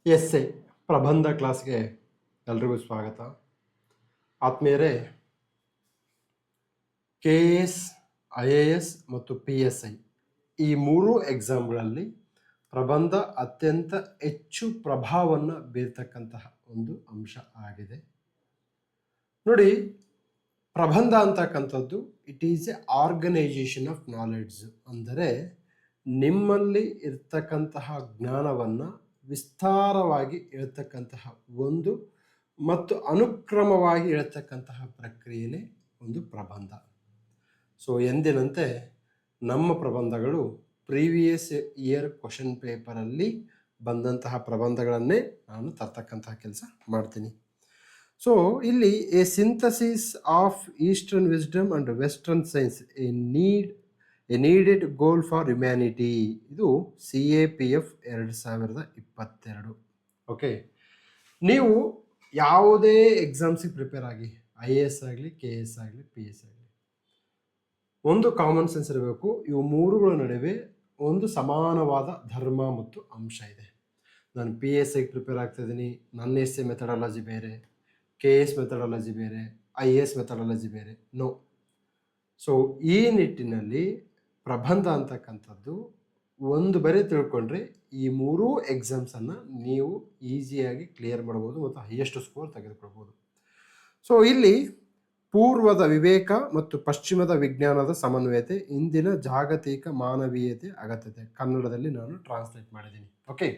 S A ಪ್ರಬಂಧ ಕ್ಲಾಸ್ಗೆ ಎಲ್ರಿಗೂ ಸ್ವಾಗತ. ಆತ್ಮೀಯರೇ, KS, IAS ಮತ್ತು PSI ಈ ಮೂರು ಎಕ್ಸಾಮ್ಗಳಲ್ಲಿ ಪ್ರಬಂಧ ಅತ್ಯಂತ ಹೆಚ್ಚು ಪ್ರಭಾವವನ್ನು ಬೀರ್ತಕ್ಕಂತಹ ಒಂದು ಅಂಶ ಆಗಿದೆ. ನೋಡಿ, ಪ್ರಬಂಧ ಅಂತಕ್ಕಂಥದ್ದು it is a organization of knowledge. ಅಂದರೆ ನಿಮ್ಮಲ್ಲಿ ಇರ್ತಕ್ಕಂತಹ ಜ್ಞಾನವನ್ನು ವಿಸ್ತಾರವಾಗಿ ಹೇಳ್ತಕ್ಕಂತಹ ಒಂದು ಮತ್ತು ಅನುಕ್ರಮವಾಗಿ ಹೇಳ್ತಕ್ಕಂತಹ ಪ್ರಕ್ರಿಯೆನೇ ಒಂದು ಪ್ರಬಂಧ. ಸೊ ಎಂದಿನಂತೆ ನಮ್ಮ ಪ್ರಬಂಧಗಳು ಪ್ರೀವಿಯಸ್ ಇಯರ್ ಕ್ವಶನ್ ಪೇಪರಲ್ಲಿ ಬಂದಂತಹ ಪ್ರಬಂಧಗಳನ್ನೇ ನಾನು ತರ್ತಕ್ಕಂತಹ ಕೆಲಸ ಮಾಡ್ತೀನಿ. ಸೊ ಇಲ್ಲಿ a synthesis of eastern wisdom and western science a needed goal for humanity, ಇದು CAPF 2022. ಓಕೆ, ನೀವು ಯಾವುದೇ ಎಕ್ಸಾಮ್ಸಿಗೆ ಪ್ರಿಪೇರ್ ಆಗಿ, IAS ಆಗಲಿ, KS ಆಗಲಿ, PS ಆಗಲಿ, ಒಂದು ಕಾಮನ್ ಸೆನ್ಸ್ ಇರಬೇಕು. ಇವು ಮೂರುಗಳ ನಡುವೆ ಒಂದು ಸಮಾನವಾದ ಧರ್ಮ ಮತ್ತು ಅಂಶ ಇದೆ. ನಾನು PSIಗೆ ಪ್ರಿಪೇರ್ ಆಗ್ತಾ ಇದ್ದೀನಿ, ನನ್ನ SA ಮೆಥಡಾಲಜಿ ಬೇರೆ, KS ಮೆಥಡಾಲಜಿ ಬೇರೆ, IAS ಮೆಥಡಾಲಜಿ ಬೇರೆ. ನೋ. ಸೊ ಈ ನಿಟ್ಟಿನಲ್ಲಿ ಪ್ರಬಂಧ ಅಂತಕ್ಕಂಥದ್ದು ಒಂದು ಬರೀ ತಿಳ್ಕೊಂಡ್ರೆ ಈ ಮೂರೂ ಎಕ್ಸಾಮ್ಸನ್ನು ನೀವು ಈಸಿಯಾಗಿ ಕ್ಲಿಯರ್ ಮಾಡ್ಬೋದು ಮತ್ತು ಹೈಯೆಸ್ಟ್ ಸ್ಕೋರ್ ತೆಗೆದುಕೊಳ್ಬೋದು. ಸೊ ಇಲ್ಲಿ ಪೂರ್ವದ ವಿವೇಕ ಮತ್ತು ಪಶ್ಚಿಮದ ವಿಜ್ಞಾನದ ಸಮನ್ವಯತೆ, ಇಂದಿನ ಜಾಗತಿಕ ಮಾನವೀಯತೆ ಅಗತ್ಯತೆ, ಕನ್ನಡದಲ್ಲಿ ನಾನು ಟ್ರಾನ್ಸ್ಲೇಟ್ ಮಾಡಿದ್ದೀನಿ. ಓಕೆ,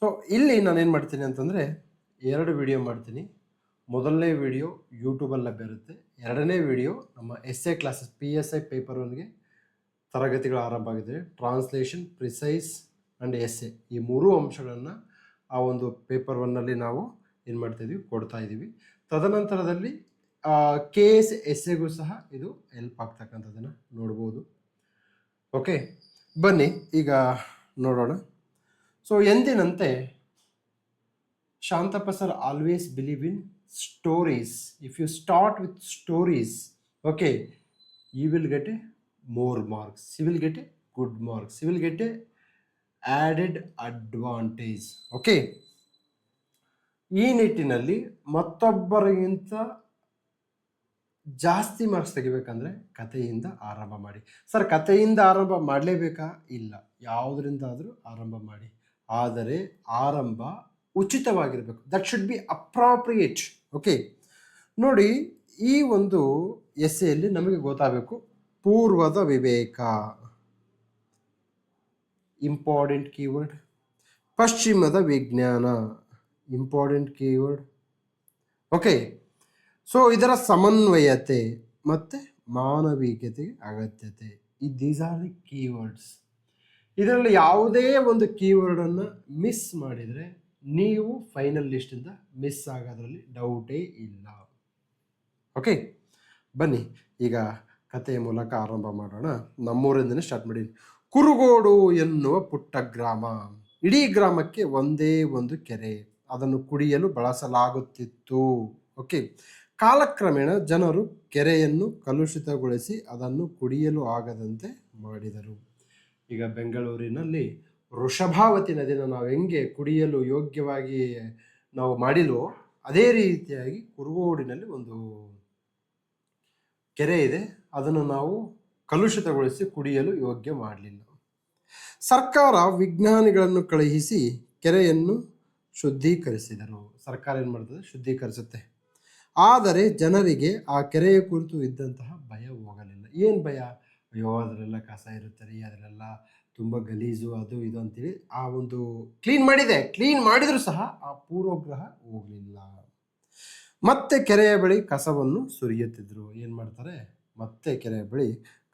ಸೊ ಇಲ್ಲಿ ನಾನೇನು ಮಾಡ್ತೀನಿ ಅಂತಂದರೆ 2 ವಿಡಿಯೋ ಮಾಡ್ತೀನಿ. ಮೊದಲನೇ ವಿಡಿಯೋ ಯೂಟ್ಯೂಬಲ್ಲಿ ಲಭ್ಯ ಇರುತ್ತೆ. ಎರಡನೇ ವಿಡಿಯೋ ನಮ್ಮ SA ಕ್ಲಾಸಸ್ PSI ಪೇಪರ್ 1ಗೆ ತರಗತಿಗಳು ಆರಂಭ ಆಗಿದೆ. ಟ್ರಾನ್ಸ್ಲೇಷನ್, ಪ್ರಿಸೈಸ್ ಆ್ಯಂಡ್ SA ಈ ಮೂರೂ ಅಂಶಗಳನ್ನು ಆ ಒಂದು ಪೇಪರ್ 1ನಲ್ಲಿ ನಾವು ಏನು ಮಾಡ್ತಾಯಿದ್ದೀವಿ, ಕೊಡ್ತಾ ಇದ್ದೀವಿ. ತದನಂತರದಲ್ಲಿ KS SAಗೂ ಸಹ ಇದು ಹೆಲ್ಪ್ ಆಗ್ತಕ್ಕಂಥದ್ದನ್ನು ನೋಡ್ಬೋದು. ಓಕೆ, ಬನ್ನಿ ಈಗ ನೋಡೋಣ. ಸೊ ಎಂದಿನಂತೆ Shantappa sir always believe in stories. If you start with stories, okay, you will get a more marks, you will get a good marks, you will get a added advantage. Okay, ಈ ನಿಟ್ಟಿನಲ್ಲಿ ಮತ್ತೊಬ್ಬರಿಗಿಂತ ಜಾಸ್ತಿ marks ತೆಗಿಬೇಕಂದ್ರೆ ಕಥೆಯಿಂದ ಆರಂಭ ಮಾಡಿ. Sir, ಕಥೆಯಿಂದ ಆರಂಭ ಮಾಡಲೇಬೇಕಾ? ಇಲ್ಲ, ಯಾವುದರಿಂದಾದರೂ ಆರಂಭ ಮಾಡಿ, ಆದರೆ ಆರಂಭ ಉಚಿತವಾಗಿರಬೇಕು. That should be appropriate. Okay, ನೋಡಿ, ಈ ಒಂದು ಎಸ್ಸೆಯಲ್ಲಿ ನಮಗೆ ಗೊತ್ತಾಗಬೇಕು ಪೂರ್ವದ ವಿವೇಕ, ಇಂಪಾರ್ಟೆಂಟ್ ಕೀವರ್ಡ್. ಪಶ್ಚಿಮದ ವಿಜ್ಞಾನ, ಇಂಪಾರ್ಟೆಂಟ್ ಕೀವರ್ಡ್. ಓಕೆ, ಸೊ ಇದರ ಸಮನ್ವಯತೆ ಮತ್ತು ಮಾನವೀಯತೆಗೆ ಅಗತ್ಯತೆ, ದೀಸ್ ಆರ್ ದಿ ಕೀವರ್ಡ್ಸ್. ಇದರಲ್ಲಿ ಯಾವುದೇ ಒಂದು ಕೀವರ್ಡನ್ನು ಮಿಸ್ ಮಾಡಿದರೆ ನೀವು ಫೈನಲ್ ಲಿಸ್ಟಿಂದ ಮಿಸ್ ಆಗೋದ್ರಲ್ಲಿ ಡೌಟೇ ಇಲ್ಲ. ಓಕೆ, ಬನ್ನಿ ಈಗ ಕಥೆಯ ಮೂಲಕ ಆರಂಭ ಮಾಡೋಣ. ನಮ್ಮೂರಿಂದನೇ ಸ್ಟಾರ್ಟ್ ಮಾಡಿ. ಕುರುಗೋಡು ಎನ್ನುವ ಪುಟ್ಟ ಗ್ರಾಮ. ಇಡೀ ಗ್ರಾಮಕ್ಕೆ ಒಂದೇ ಒಂದು ಕೆರೆ, ಅದನ್ನು ಕುಡಿಯಲು ಬಳಸಲಾಗುತ್ತಿತ್ತು. ಓಕೆ, ಕಾಲಕ್ರಮೇಣ ಜನರು ಕೆರೆಯನ್ನು ಕಲುಷಿತಗೊಳಿಸಿ ಅದನ್ನು ಕುಡಿಯಲು ಆಗದಂತೆ ಮಾಡಿದರು. ಈಗ ಬೆಂಗಳೂರಿನಲ್ಲಿ ವೃಷಭಾವತಿ ನದಿನ ನಾವು ಹೆಂಗೆ ಕುಡಿಯಲು ಯೋಗ್ಯವಾಗಿ ನಾವು ಮಾಡಿಲ್ವೋ, ಅದೇ ರೀತಿಯಾಗಿ ಕುರುಗೋಡಿನಲ್ಲಿ ಒಂದು ಕೆರೆ ಇದೆ, ಅದನ್ನು ನಾವು ಕಲುಷಿತಗೊಳಿಸಿ ಕುಡಿಯಲು ಯೋಗ್ಯ ಮಾಡಲಿಲ್ಲ. ಸರ್ಕಾರ ವಿಜ್ಞಾನಿಗಳನ್ನು ಕಳುಹಿಸಿ ಕೆರೆಯನ್ನು ಶುದ್ಧೀಕರಿಸಿದರು. ಸರ್ಕಾರ ಏನು ಮಾಡ್ತದೆ, ಶುದ್ಧೀಕರಿಸುತ್ತೆ. ಆದರೆ ಜನರಿಗೆ ಆ ಕೆರೆಯ ಕುರಿತು ಇದ್ದಂತಹ ಭಯ ಹೋಗಲಿಲ್ಲ. ಏನು ಭಯ? ಅಯ್ಯೋ, ಅದರೆಲ್ಲ ಕಸ ಇರುತ್ತಾರೆ, ಅದರೆಲ್ಲ ತುಂಬ ಗಲೀಜು, ಅದು ಇದು ಅಂತೇಳಿ ಆ ಒಂದು ಕ್ಲೀನ್ ಮಾಡಿದರೂ ಸಹ ಆ ಪೂರ್ವಗ್ರಹ ಹೋಗಲಿಲ್ಲ. ಮತ್ತೆ ಕೆರೆಯ ಬಳಿ ಕಸವನ್ನು ಸುರಿಯುತ್ತಿದ್ರು. ಏನು ಮಾಡ್ತಾರೆ, ಮತ್ತೆ ಕೆರೆಯ ಬಳಿ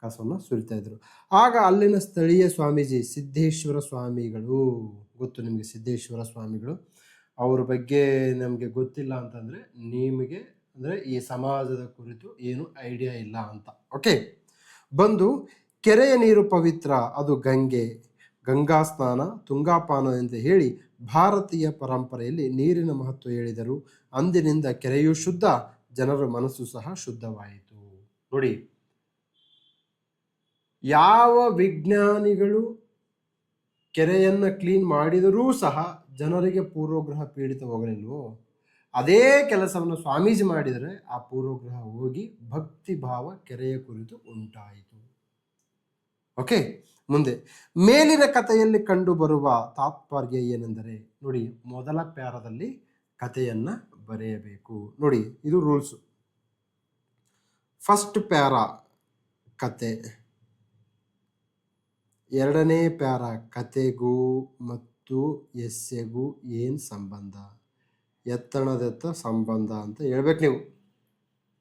ಕಸವನ್ನು ಸುರಿತಾ ಇದ್ರು. ಆಗ ಅಲ್ಲಿನ ಸ್ಥಳೀಯ ಸ್ವಾಮೀಜಿ ಸಿದ್ದೇಶ್ವರ ಸ್ವಾಮಿಗಳು, ಗೊತ್ತು ನಿಮಗೆ ಸಿದ್ದೇಶ್ವರ ಸ್ವಾಮಿಗಳು, ಅವ್ರ ಬಗ್ಗೆ ನಮಗೆ ಗೊತ್ತಿಲ್ಲ ಅಂತಂದರೆ ನಿಮಗೆ ಅಂದರೆ ಈ ಸಮಾಜದ ಕುರಿತು ಏನು ಐಡಿಯಾ ಇಲ್ಲ ಅಂತ. ಓಕೆ, ಬಂದು ಕೆರೆಯ ನೀರು ಪವಿತ್ರ, ಅದು ಗಂಗಾ ಸ್ನಾನ, ತುಂಗಾಪಾನ ಎಂದು ಹೇಳಿ ಭಾರತೀಯ ಪರಂಪರೆಯಲ್ಲಿ ನೀರಿನ ಮಹತ್ವ ಹೇಳಿದರು. ಅಂದಿನಿಂದ ಕೆರೆಯು ಶುದ್ಧ, ಜನರ ಮನಸ್ಸು ಸಹ ಶುದ್ಧವಾಯಿತು. ನೋಡಿ, ಯಾವ ವಿಜ್ಞಾನಿಗಳು ಕೆರೆಯನ್ನು ಕ್ಲೀನ್ ಮಾಡಿದರೂ ಸಹ ಜನರಿಗೆ ಪೂರ್ವಗ್ರಹ ಪೀಡಿತವಾಗಲಿಲ್ವೋ, ಅದೇ ಕೆಲಸವನ್ನು ಸ್ವಾಮೀಜಿ ಮಾಡಿದರೆ ಆ ಪೂರ್ವಗ್ರಹ ಹೋಗಿ ಭಕ್ತಿ ಭಾವ ಕೆರೆಯ ಕುರಿತು ಉಂಟಾಯಿತು. ಓಕೆ, ಮುಂದೆ ಮೇಲಿನ ಕಥೆಯಲ್ಲಿ ಕಂಡು ಬರುವ ತಾತ್ಪರ್ಯ ಏನೆಂದರೆ, ನೋಡಿ, ಮೊದಲ ಪ್ಯಾರದಲ್ಲಿ ಕಥೆಯನ್ನ ಬರೆಯಬೇಕು. ನೋಡಿ, ಇದು ರೂಲ್ಸ್. ಫಸ್ಟ್ ಪ್ಯಾರ ಕತೆ, ಎರಡನೇ ಪ್ಯಾರ ಕತೆಗೂ ಮತ್ತು ಎಸ್ಸೆಗೂ ಏನು ಸಂಬಂಧ, ಎತ್ತಣದೆತ್ತ ಸಂಬಂಧ ಅಂತ ಹೇಳ್ಬೇಕು ನೀವು.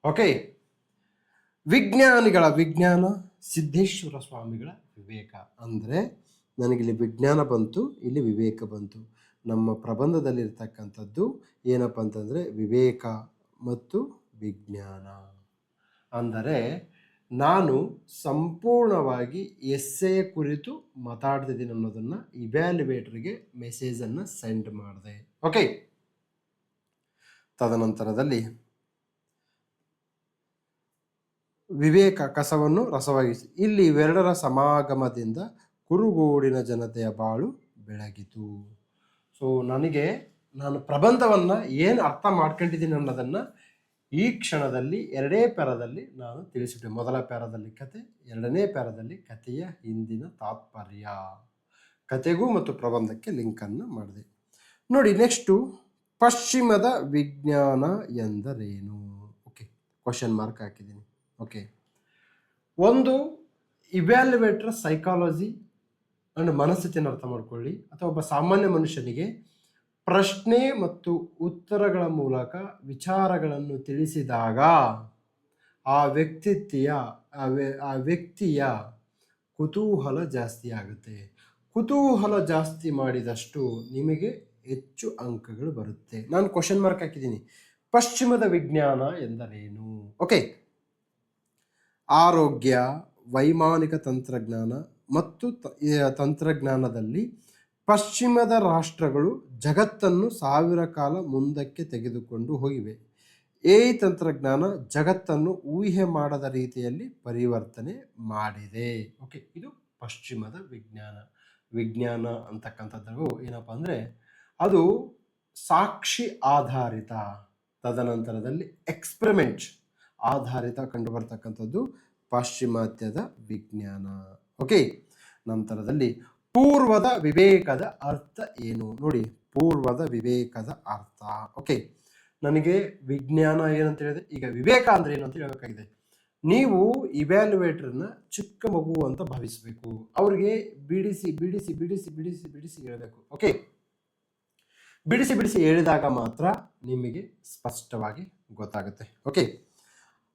ಓಕೆ, ವಿಜ್ಞಾನಿಗಳ ವಿಜ್ಞಾನ, ಸಿದ್ದೇಶ್ವರ ಸ್ವಾಮಿಗಳ ವಿವೇಕ. ಅಂದರೆ ನನಗಿಲ್ಲಿ ವಿಜ್ಞಾನ ಬಂತು, ಇಲ್ಲಿ ವಿವೇಕ ಬಂತು. ನಮ್ಮ ಪ್ರಬಂಧದಲ್ಲಿರ್ತಕ್ಕಂಥದ್ದು ಏನಪ್ಪ ಅಂತಂದರೆ ವಿವೇಕ ಮತ್ತು ವಿಜ್ಞಾನ. ಅಂದರೆ ನಾನು ಸಂಪೂರ್ಣವಾಗಿ ಎಸ್ಸೆಯ ಕುರಿತು ಮಾತಾಡ್ತಿದ್ದೀನಿ ಅನ್ನೋದನ್ನು ಇವ್ಯಾಲ್ಯುವೇಟರ್ಗೆ ಮೆಸೇಜನ್ನು ಸೆಂಡ್ ಮಾಡಿದೆ. ಓಕೆ, ತದನಂತರದಲ್ಲಿ ವಿವೇಕ ಕಸವನ್ನು ರಸವಾಗಿಸಿ. ಇಲ್ಲಿ ಇವೆರಡರ ಸಮಾಗಮದಿಂದ ಕುರುಗೋಡಿನ ಜನತೆಯ ಬಾಳು ಬೆಳಗಿತು. ಸೊ ನಾನು ಪ್ರಬಂಧವನ್ನು ಏನು ಅರ್ಥ ಮಾಡ್ಕೊಂಡಿದ್ದೀನಿ ಅನ್ನೋದನ್ನು ಈ ಕ್ಷಣದಲ್ಲಿ ಎರಡೇ ಪ್ಯಾರದಲ್ಲಿ ನಾನು ತಿಳಿಸಿಬಿಟ್ಟೆ. ಮೊದಲ ಪ್ಯಾರದಲ್ಲಿ ಕತೆ, ಎರಡನೇ ಪ್ಯಾರದಲ್ಲಿ ಕಥೆಯ ಹಿಂದಿನ ತಾತ್ಪರ್ಯ, ಕತೆಗೂ ಮತ್ತು ಪ್ರಬಂಧಕ್ಕೆ ಲಿಂಕನ್ನು ಮಾಡಿದೆ. ನೋಡಿ, ನೆಕ್ಸ್ಟು ಪಶ್ಚಿಮದ ವಿಜ್ಞಾನ ಎಂದರೇನು? ಓಕೆ, ಕ್ವಶನ್ ಮಾರ್ಕ್ ಹಾಕಿದ್ದೀನಿ. ಓಕೆ, ಒಂದು ಇವ್ಯಾಲ್ಯುವೇಟರ್ ಸೈಕಾಲಜಿ ಅಂಡ್ ಮನಸ್ಥಿತಿಯನ್ನು ಅರ್ಥ ಮಾಡ್ಕೊಳ್ಳಿ, ಅಥವಾ ಒಬ್ಬ ಸಾಮಾನ್ಯ ಮನುಷ್ಯನಿಗೆ ಪ್ರಶ್ನೆ ಮತ್ತು ಉತ್ತರಗಳ ಮೂಲಕ ವಿಚಾರಗಳನ್ನು ತಿಳಿಸಿದಾಗ ಆ ವ್ಯಕ್ತಿಯ ಕುತೂಹಲ ಜಾಸ್ತಿ ಆಗುತ್ತೆ. ಕುತೂಹಲ ಜಾಸ್ತಿ ಮಾಡಿದಷ್ಟು ನಿಮಗೆ ಹೆಚ್ಚು ಅಂಕಗಳು ಬರುತ್ತೆ. ನಾನು ಕ್ವಶನ್ ಮಾರ್ಕ್ ಹಾಕಿದ್ದೀನಿ. ಪಶ್ಚಿಮದ ವಿಜ್ಞಾನ ಎಂದರೇನು? ಓಕೆ, ಆರೋಗ್ಯ, ವೈಮಾನಿಕ ತಂತ್ರಜ್ಞಾನ ಮತ್ತು ತಂತ್ರಜ್ಞಾನದಲ್ಲಿ ಪಶ್ಚಿಮದ ರಾಷ್ಟ್ರಗಳು ಜಗತ್ತನ್ನು 1000 ಕಾಲ ಮುಂದಕ್ಕೆ ತೆಗೆದುಕೊಂಡು ಹೋಗಿವೆ. ಈ ತಂತ್ರಜ್ಞಾನ ಜಗತ್ತನ್ನು ಊಹೆ ಮಾಡದ ರೀತಿಯಲ್ಲಿ ಪರಿವರ್ತನೆ ಮಾಡಿದೆ. ಓಕೆ, ಇದು ಪಶ್ಚಿಮದ ವಿಜ್ಞಾನ. ವಿಜ್ಞಾನ ಅಂತಕ್ಕಂಥದ್ದು ಏನಪ್ಪ ಅಂದರೆ ಅದು ಸಾಕ್ಷಿ ಆಧಾರಿತ, ತದನಂತರದಲ್ಲಿ ಎಕ್ಸ್ಪೆರಿಮೆಂಟ್ ಆಧಾರಿತ ಕಂಡುಬರ್ತಕ್ಕಂಥದ್ದು ಪಾಶ್ಚಿಮಾತ್ಯದ ವಿಜ್ಞಾನ. ಓಕೆ, ನಂತರದಲ್ಲಿ ಪೂರ್ವದ ವಿವೇಕದ ಅರ್ಥ ಏನು? ನೋಡಿ, ಪೂರ್ವದ ವಿವೇಕದ ಅರ್ಥ. ಓಕೆ, ನನಗೆ ವಿಜ್ಞಾನ ಏನಂತ ಹೇಳಿದೆ, ಈಗ ವಿವೇಕ ಅಂದ್ರೆ ಏನು ಅಂತ ಹೇಳಬೇಕಾಗಿದೆ. ನೀವು ಇವ್ಯಾಲ್ಯುವೇಟರ್ನ ಚಿಕ್ಕ ಮಗು ಅಂತ ಭಾವಿಸಬೇಕು. ಅವ್ರಿಗೆ ಬಿಡಿಸಿ ಬಿಡಿಸಿ ಬಿಡಿಸಿ ಬಿಡಿಸಿ ಬಿಡಿಸಿ ಹೇಳಬೇಕು. ಓಕೆ, ಬಿಡಿಸಿ ಬಿಡಿಸಿ ಹೇಳಿದಾಗ ಮಾತ್ರ ನಿಮಗೆ ಸ್ಪಷ್ಟವಾಗಿ ಗೊತ್ತಾಗುತ್ತೆ. ಓಕೆ,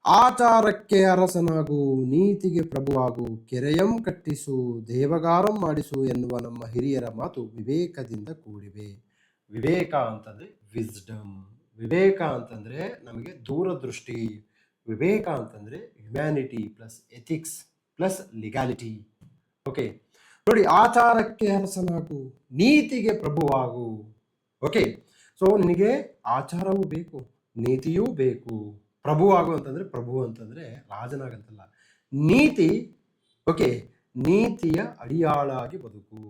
ಆಚಾರಕ್ಕೆ ಅರಸನಾಗು, ನೀತಿಗೆ ಪ್ರಭುವಾಗು, ಕೆರೆಯಂ ಕಟ್ಟಿಸು, ದೇವಗಾರಂ ಮಾಡಿಸು ಎನ್ನುವ ನಮ್ಮ ಹಿರಿಯರ ಮಾತು ವಿವೇಕದಿಂದ ಕೂಡಿವೆ. ವಿವೇಕ ಅಂತಂದ್ರೆ ವಿಸ್ಡಮ್, ವಿವೇಕ ಅಂತಂದ್ರೆ ನಮಗೆ ದೂರದೃಷ್ಟಿ, ವಿವೇಕ ಅಂತಂದ್ರೆ humanity plus ethics plus legality. Okay, ನೋಡಿ, ಆಚಾರಕ್ಕೆ ಅರಸನಾಗು, ನೀತಿಗೆ ಪ್ರಭುವಾಗು. ಓಕೆ, ಸೊ ನಿನಗೆ ಆಚಾರವೂ ಬೇಕು, ನೀತಿಯೂ ಬೇಕು. ಪ್ರಭು ಆಗು ಅಂತಂದ್ರೆ, ಪ್ರಭು ಅಂತಂದ್ರೆ ರಾಜನಾಗಂತಲ್ಲ, ನೀತಿ. ಓಕೆ, ನೀತಿಯ ಅಡಿಯಾಳಾಗಿ ಬದುಕು.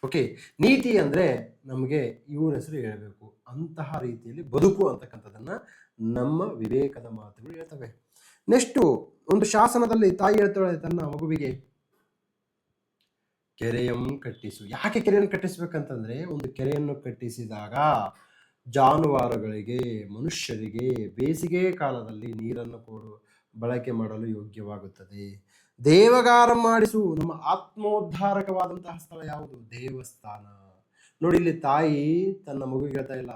ಓಕೆ, ನೀತಿ ಅಂದ್ರೆ ನಮಗೆ ಇವ್ರ ಹೆಸರು ಹೇಳಬೇಕು, ಅಂತಹ ರೀತಿಯಲ್ಲಿ ಬದುಕು ಅಂತಕ್ಕಂಥದ್ದನ್ನ ನಮ್ಮ ವಿವೇಕದ ಮಾತುಗಳು ಹೇಳ್ತವೆ. ನೆಕ್ಸ್ಟು, ಒಂದು ಶಾಸನದಲ್ಲಿ ತಾಯಿ ಹೇಳ್ತಾಳೆ ತನ್ನ ಮಗುವಿಗೆ ಕೆರೆಯನ್ನು ಕಟ್ಟಿಸು. ಯಾಕೆ ಕೆರೆಯನ್ನು ಕಟ್ಟಿಸ್ಬೇಕಂತಂದ್ರೆ, ಒಂದು ಕೆರೆಯನ್ನು ಕಟ್ಟಿಸಿದಾಗ ಜಾನುವಾರುಗಳಿಗೆ, ಮನುಷ್ಯರಿಗೆ ಬೇಸಿಗೆ ಕಾಲದಲ್ಲಿ ನೀರನ್ನು ಬಳಕೆ ಮಾಡಲು ಯೋಗ್ಯವಾಗುತ್ತದೆ. ದೇವಗಾರ ಮಾಡಿಸು, ನಮ್ಮ ಆತ್ಮೋದ್ಧಾರಕವಾದಂತಹ ಸ್ಥಳ ಯಾವುದು? ದೇವಸ್ಥಾನ. ನೋಡಿ, ಇಲ್ಲಿ ತಾಯಿ ತನ್ನ ಮಗುವಿಗೆ ಹೇಳ್ತಾ ಇಲ್ಲ,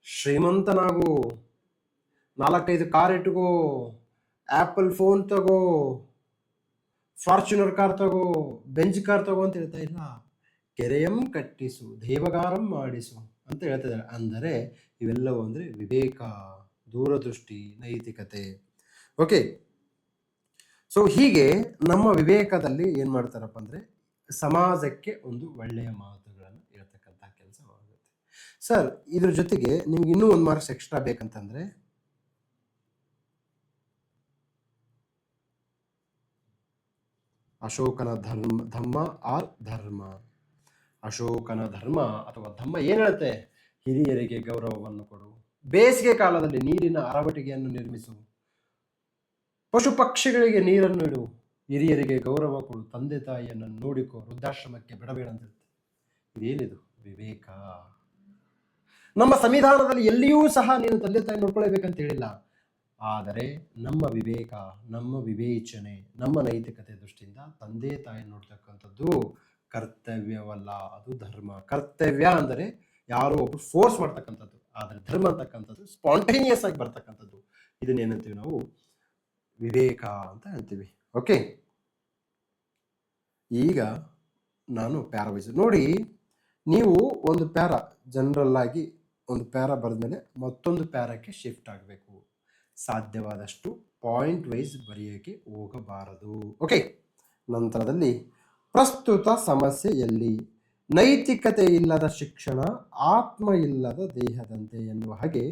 ಶ್ರೀಮಂತನಾಗು, 4-5 ಕಾರ್ ಇಟ್ಕೋ, ಆಪಲ್ ಫೋನ್ ತಗೋ, ಫಾರ್ಚುನರ್ ಕಾರ್ ತಗೋ, ಬೆಂಚ್ ಕಾರ್ ತಗೋ ಅಂತ ಹೇಳ್ತಾ ಇಲ್ಲ. ಕೆರೆಯಂ ಕಟ್ಟಿಸು, ದೇವಗಾರಂ ಮಾಡಿಸು ಅಂತ ಹೇಳ್ತಿದ್ದಾರೆ. ಅಂದರೆ ಇವೆಲ್ಲವೂ ಅಂದರೆ ವಿವೇಕ, ದೂರದೃಷ್ಟಿ, ನೈತಿಕತೆ. ಓಕೆ, ಸೊ ಹೀಗೆ ನಮ್ಮ ವಿವೇಕದಲ್ಲಿ ಏನು ಮಾಡ್ತಾರಪ್ಪ ಅಂದರೆ ಸಮಾಜಕ್ಕೆ ಒಂದು ಒಳ್ಳೆಯ ಮಾತುಗಳನ್ನು ಹೇಳ್ತಕ್ಕಂಥ ಕೆಲಸವಾಗುತ್ತೆ. ಸರ್, ಇದ್ರ ಜೊತೆಗೆ ನಿಮ್ಗೆ ಇನ್ನೂ 1 ಮಾರ್ಕ್ಸ್ ಎಕ್ಸ್ಟ್ರಾ ಬೇಕಂತಂದರೆ ಅಶೋಕನ ಧಮ್ಮ ಆರ್ ಧರ್ಮ. ಅಶೋಕನ ಧರ್ಮ ಅಥವಾ ಧಮ್ಮ ಏನು ಹೇಳುತ್ತೆ? ಹಿರಿಯರಿಗೆ ಗೌರವವನ್ನು ಕೊಡು, ಬೇಸಿಗೆ ಕಾಲದಲ್ಲಿ ನೀರಿನ ಅರವಟಿಗೆಯನ್ನು ನಿರ್ಮಿಸು, ಪಶು ಪಕ್ಷಿಗಳಿಗೆ ನೀರನ್ನು ಇಡು, ಹಿರಿಯರಿಗೆ ಗೌರವ ಕೊಡು, ತಂದೆ ತಾಯಿಯನ್ನು ನೋಡಿಕೊ, ವೃದ್ಧಾಶ್ರಮಕ್ಕೆ ಬಿಡಬೇಡ ಅಂತ ಹೇಳ್ತಾರೆ. ಇದೇನಿದು? ವಿವೇಕ. ನಮ್ಮ ಸಂವಿಧಾನದಲ್ಲಿ ಎಲ್ಲಿಯೂ ಸಹ ನೀನು ತಂದೆ ತಾಯಿ ನೋಡ್ಕೊಳ್ಬೇಕಂತ ಹೇಳಿಲ್ಲ. ಆದರೆ ನಮ್ಮ ವಿವೇಕ, ನಮ್ಮ ವಿವೇಚನೆ, ನಮ್ಮ ನೈತಿಕತೆ ದೃಷ್ಟಿಯಿಂದ ತಂದೆ ತಾಯಿ ನೋಡ್ತಕ್ಕಂಥದ್ದು ಕರ್ತವ್ಯವಲ್ಲ, ಅದು ಧರ್ಮ. ಕರ್ತವ್ಯ ಅಂದರೆ ಯಾರೋ ಒಬ್ರು ಫೋರ್ಸ್ ಮಾಡ್ತಕ್ಕಂಥದ್ದು, ಆದರೆ ಧರ್ಮ ಅಂತಕ್ಕಂಥದ್ದು ಸ್ಪಾಂಟೇನಿಯಸ್ ಆಗಿ ಬರ್ತಕ್ಕಂಥದ್ದು. ಇದನ್ನೇನಂತೀವಿ ನಾವು? ವಿವೇಕ ಅಂತ ಹೇಳ್ತೀವಿ. ಓಕೆ, ಈಗ ನಾನು ಪ್ಯಾರಾ ನೋಡಿ, ನೀವು ಒಂದು ಪ್ಯಾರಾ ಜನರಲ್ ಆಗಿ ಒಂದು ಪ್ಯಾರಾ ಬರೆದ್ಮೇಲೆ ಮತ್ತೊಂದು ಪ್ಯಾರಕ್ಕೆ ಶಿಫ್ಟ್ ಆಗಬೇಕು. ಸಾಧ್ಯವಾದಷ್ಟು ಪಾಯಿಂಟ್ ವೈಸ್ ಬರೆಯೋಕ್ಕೆ ಹೋಗಬಾರದು. ಓಕೆ, ನಂತರದಲ್ಲಿ ಪ್ರಸ್ತುತ ಸಮಸ್ಯೆಯಲ್ಲಿ ನೈತಿಕತೆ ಇಲ್ಲದ ಶಿಕ್ಷಣ ಆತ್ಮ ಇಲ್ಲದ ದೇಹದಂತೆ ಎನ್ನುವ ಹಾಗೆ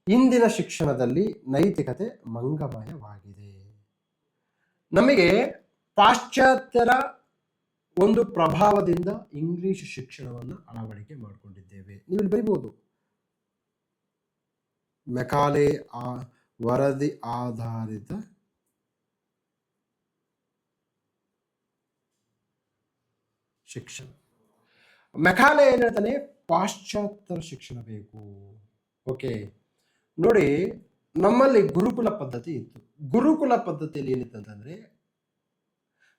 ಇಂದಿನ ಶಿಕ್ಷಣದಲ್ಲಿ ನೈತಿಕತೆ ಮಂಗಮಯವಾಗಿದೆ. ನಮಗೆ ಪಾಶ್ಚಾತ್ಯರ ಒಂದು ಪ್ರಭಾವದಿಂದ ಇಂಗ್ಲಿಷ್ ಶಿಕ್ಷಣವನ್ನು ಅಳವಡಿಕೆ ಮಾಡಿಕೊಂಡಿದ್ದೇವೆ. ನೀವು ಬರಿಬಹುದು, ಮೆಕಾಲೆ ವರದಿ ಆಧಾರಿತ ಶಿಕ್ಷಣ. ಮೆಕಾಲೆ ಏನ್ ಹೇಳ್ತಾನೆ? ಪಾಶ್ಚಾತ್ಯರ ಶಿಕ್ಷಣ ಬೇಕು. ಓಕೆ, ನೋಡಿ, ನಮ್ಮಲ್ಲಿ ಗುರುಕುಲ ಪದ್ಧತಿ ಇತ್ತು. ಗುರುಕುಲ ಪದ್ಧತಿಯಲ್ಲಿ ಏನಿತ್ತಂತಂದ್ರೆ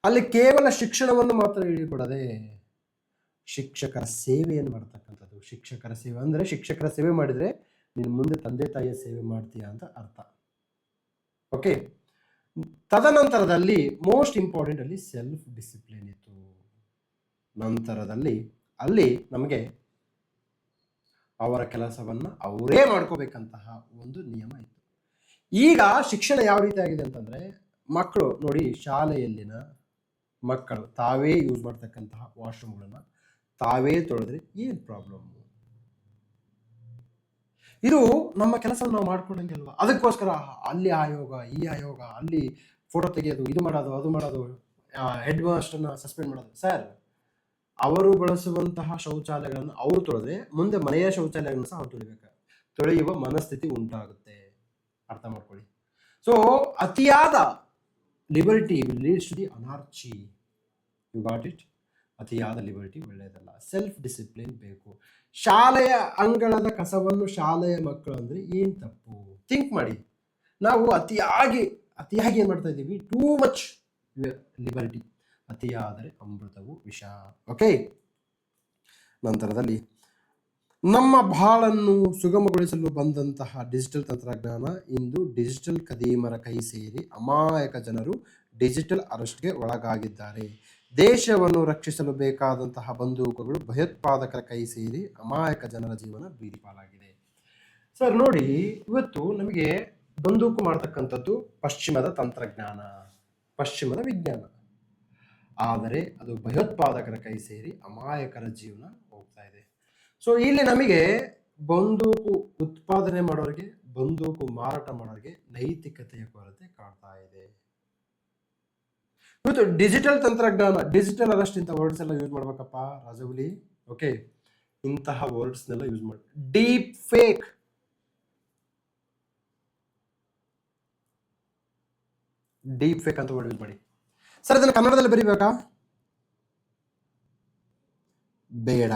ಅಲ್ಲಿ ಕೇವಲ ಶಿಕ್ಷಣವನ್ನು ಮಾತ್ರ ಹೇಳಿಕೊಡದೆ ಶಿಕ್ಷಕರ ಸೇವೆಯನ್ನು ಮಾಡ್ತಕ್ಕಂಥದ್ದು. ಶಿಕ್ಷಕರ ಸೇವೆ ಅಂದರೆ ಶಿಕ್ಷಕರ ಸೇವೆ ಮಾಡಿದರೆ ನೀನು ಮುಂದೆ ತಂದೆ ತಾಯಿಯ ಸೇವೆ ಮಾಡ್ತೀಯ ಅಂತ ಅರ್ಥ. ಓಕೆ, ತದನಂತರದಲ್ಲಿ ಮೋಸ್ಟ್ ಇಂಪಾರ್ಟೆಂಟ್ ಅಲ್ಲಿ ಸೆಲ್ಫ್ ಡಿಸಿಪ್ಲಿನ್ ಇತ್ತು. ನಂತರದಲ್ಲಿ ಅಲ್ಲಿ ನಮಗೆ ಅವರ ಕೆಲಸವನ್ನು ಅವರೇ ಮಾಡ್ಕೋಬೇಕಂತಹ ಒಂದು ನಿಯಮ ಇತ್ತು. ಈಗ ಶಿಕ್ಷಣ ಯಾವ ರೀತಿ ಆಗಿದೆ ಅಂತಂದ್ರೆ, ಮಕ್ಕಳು ನೋಡಿ, ಶಾಲೆಯಲ್ಲಿನ ಮಕ್ಕಳು ತಾವೇ ಯೂಸ್ ಮಾಡ್ತಕ್ಕಂತಹ ವಾಶ್ರೂಮ್ಗಳನ್ನ ತಾವೇ ತೊಳೆದ್ರೆ ಏನು ಪ್ರಾಬ್ಲಮ್? ಇದು ನಮ್ಮ ಕೆಲಸವನ್ನು ನಾವು ಮಾಡ್ಕೊಂಡಂಗೆಲ್ವಾ? ಅದಕ್ಕೋಸ್ಕರ ಅಲ್ಲಿ ಆಯೋಗ, ಈ ಆಯೋಗ, ಅಲ್ಲಿ ಫೋಟೋ ತೆಗೆಯೋದು, ಇದು ಮಾಡೋದು, ಅದು ಮಾಡೋದು, ಹೆಡ್ ಮಾಸ್ಟರ್ನ ಸಸ್ಪೆಂಡ್ ಮಾಡೋದು. ಸರ್, ಅವರು ಬಳಸುವಂತಹ ಶೌಚಾಲಯಗಳನ್ನು ಅವರು ತೊಳೆದ್ರೆ ಮುಂದೆ ಮನೆಯ ಶೌಚಾಲಯಗಳನ್ನು ಸಹ ಅವ್ರು ತೊಳೆಯುವ ಮನಸ್ಥಿತಿ ಉಂಟಾಗುತ್ತೆ. ಅರ್ಥ ಮಾಡ್ಕೊಳ್ಳಿ. ಸೊ ಅತಿಯಾದ liberty leads to the anarchy. You got it? ಅತಿಯಾದ ಲಿಬರ್ಟಿ ಒಳ್ಳೆಯದಲ್ಲ. ಸೆಲ್ಫ್ ಡಿಸಿಪ್ಲಿನ್ ಬೇಕು. ಶಾಲೆಯ ಅಂಗಳದ ಕಸವನ್ನು ಶಾಲೆಯ ಮಕ್ಕಳು ಅಂದ್ರೆ ಏನ್ ತಪ್ಪು? ಥಿಂಕ್ ಮಾಡಿ. ನಾವು ಅತಿಯಾಗಿ ಏನ್ ಮಾಡ್ತಾ ಇದ್ದೀವಿ? Too much liberty. ಅತಿಯಾದರೆ ಅಮೃತವು ವಿಷ. ಓಕೆ, ನಂತರದಲ್ಲಿ ನಮ್ಮ ಬಾಳನ್ನು ಸುಗಮಗೊಳಿಸಲು ಬಂದಂತಹ ಡಿಜಿಟಲ್ ತಂತ್ರಜ್ಞಾನ ಇಂದು ಡಿಜಿಟಲ್ ಕದೀಮರ ಕೈ ಸೇರಿ ಅಮಾಯಕ ಜನರು ಡಿಜಿಟಲ್ ಅರೆಸ್ಟ್ಗೆ ಒಳಗಾಗಿದ್ದಾರೆ. ದೇಶವನ್ನು ರಕ್ಷಿಸಲು ಬೇಕಾದಂತಹ ಬಂದೂಕುಗಳು ಭಯೋತ್ಪಾದಕರ ಕೈ ಸೇರಿ ಅಮಾಯಕ ಜನರ ಜೀವನ ಬೀದಿ ಪಾಲಾಗಿದೆ. ಸರ್ ನೋಡಿ, ಇವತ್ತು ನಮಗೆ ಬಂದೂಕು ಮಾಡ್ತಕ್ಕಂಥದ್ದು ಪಶ್ಚಿಮದ ತಂತ್ರಜ್ಞಾನ, ಪಶ್ಚಿಮದ ವಿಜ್ಞಾನ. ಆದರೆ ಅದು ಭಯೋತ್ಪಾದಕರ ಕೈ ಸೇರಿ ಅಮಾಯಕರ ಜೀವನ ಹೋಗ್ತಾ ಇದೆ. ಸೊ ಇಲ್ಲಿ ನಮಗೆ ಬಂದೂಕು ಉತ್ಪಾದನೆ ಮಾಡೋರಿಗೆ, ಬಂದೂಕು ಮಾರಾಟ ಮಾಡೋರಿಗೆ ನೈತಿಕತೆಯ ಕೊರತೆ ಕಾಡ್ತಾ ಇದೆ. ಇವತ್ತು ಡಿಜಿಟಲ್ ತಂತ್ರಜ್ಞಾನ, ಡಿಜಿಟಲ್ ಅರೆಸ್ಟ್ ಇಂಥ ವರ್ಡ್ಸ್ ಎಲ್ಲ ಯೂಸ್ ಮಾಡ್ಬೇಕಪ್ಪ ರಾಜಗುಲಿ. ಓಕೆ, ಇಂತಹ ವರ್ಡ್ಸ್ನೆಲ್ಲ ಯೂಸ್ ಮಾಡಿ. ಡೀಪ್ ಫೇಕ್, ಡೀಪ್ ಫೇಕ್ ಅಂತ ವರ್ಡ್ ಯೂಸ್ ಮಾಡಿ. ಸರ್, ಅದನ್ನು ಕನ್ನಡದಲ್ಲಿ ಬರೀಬೇಕಾ? ಬೇಡ,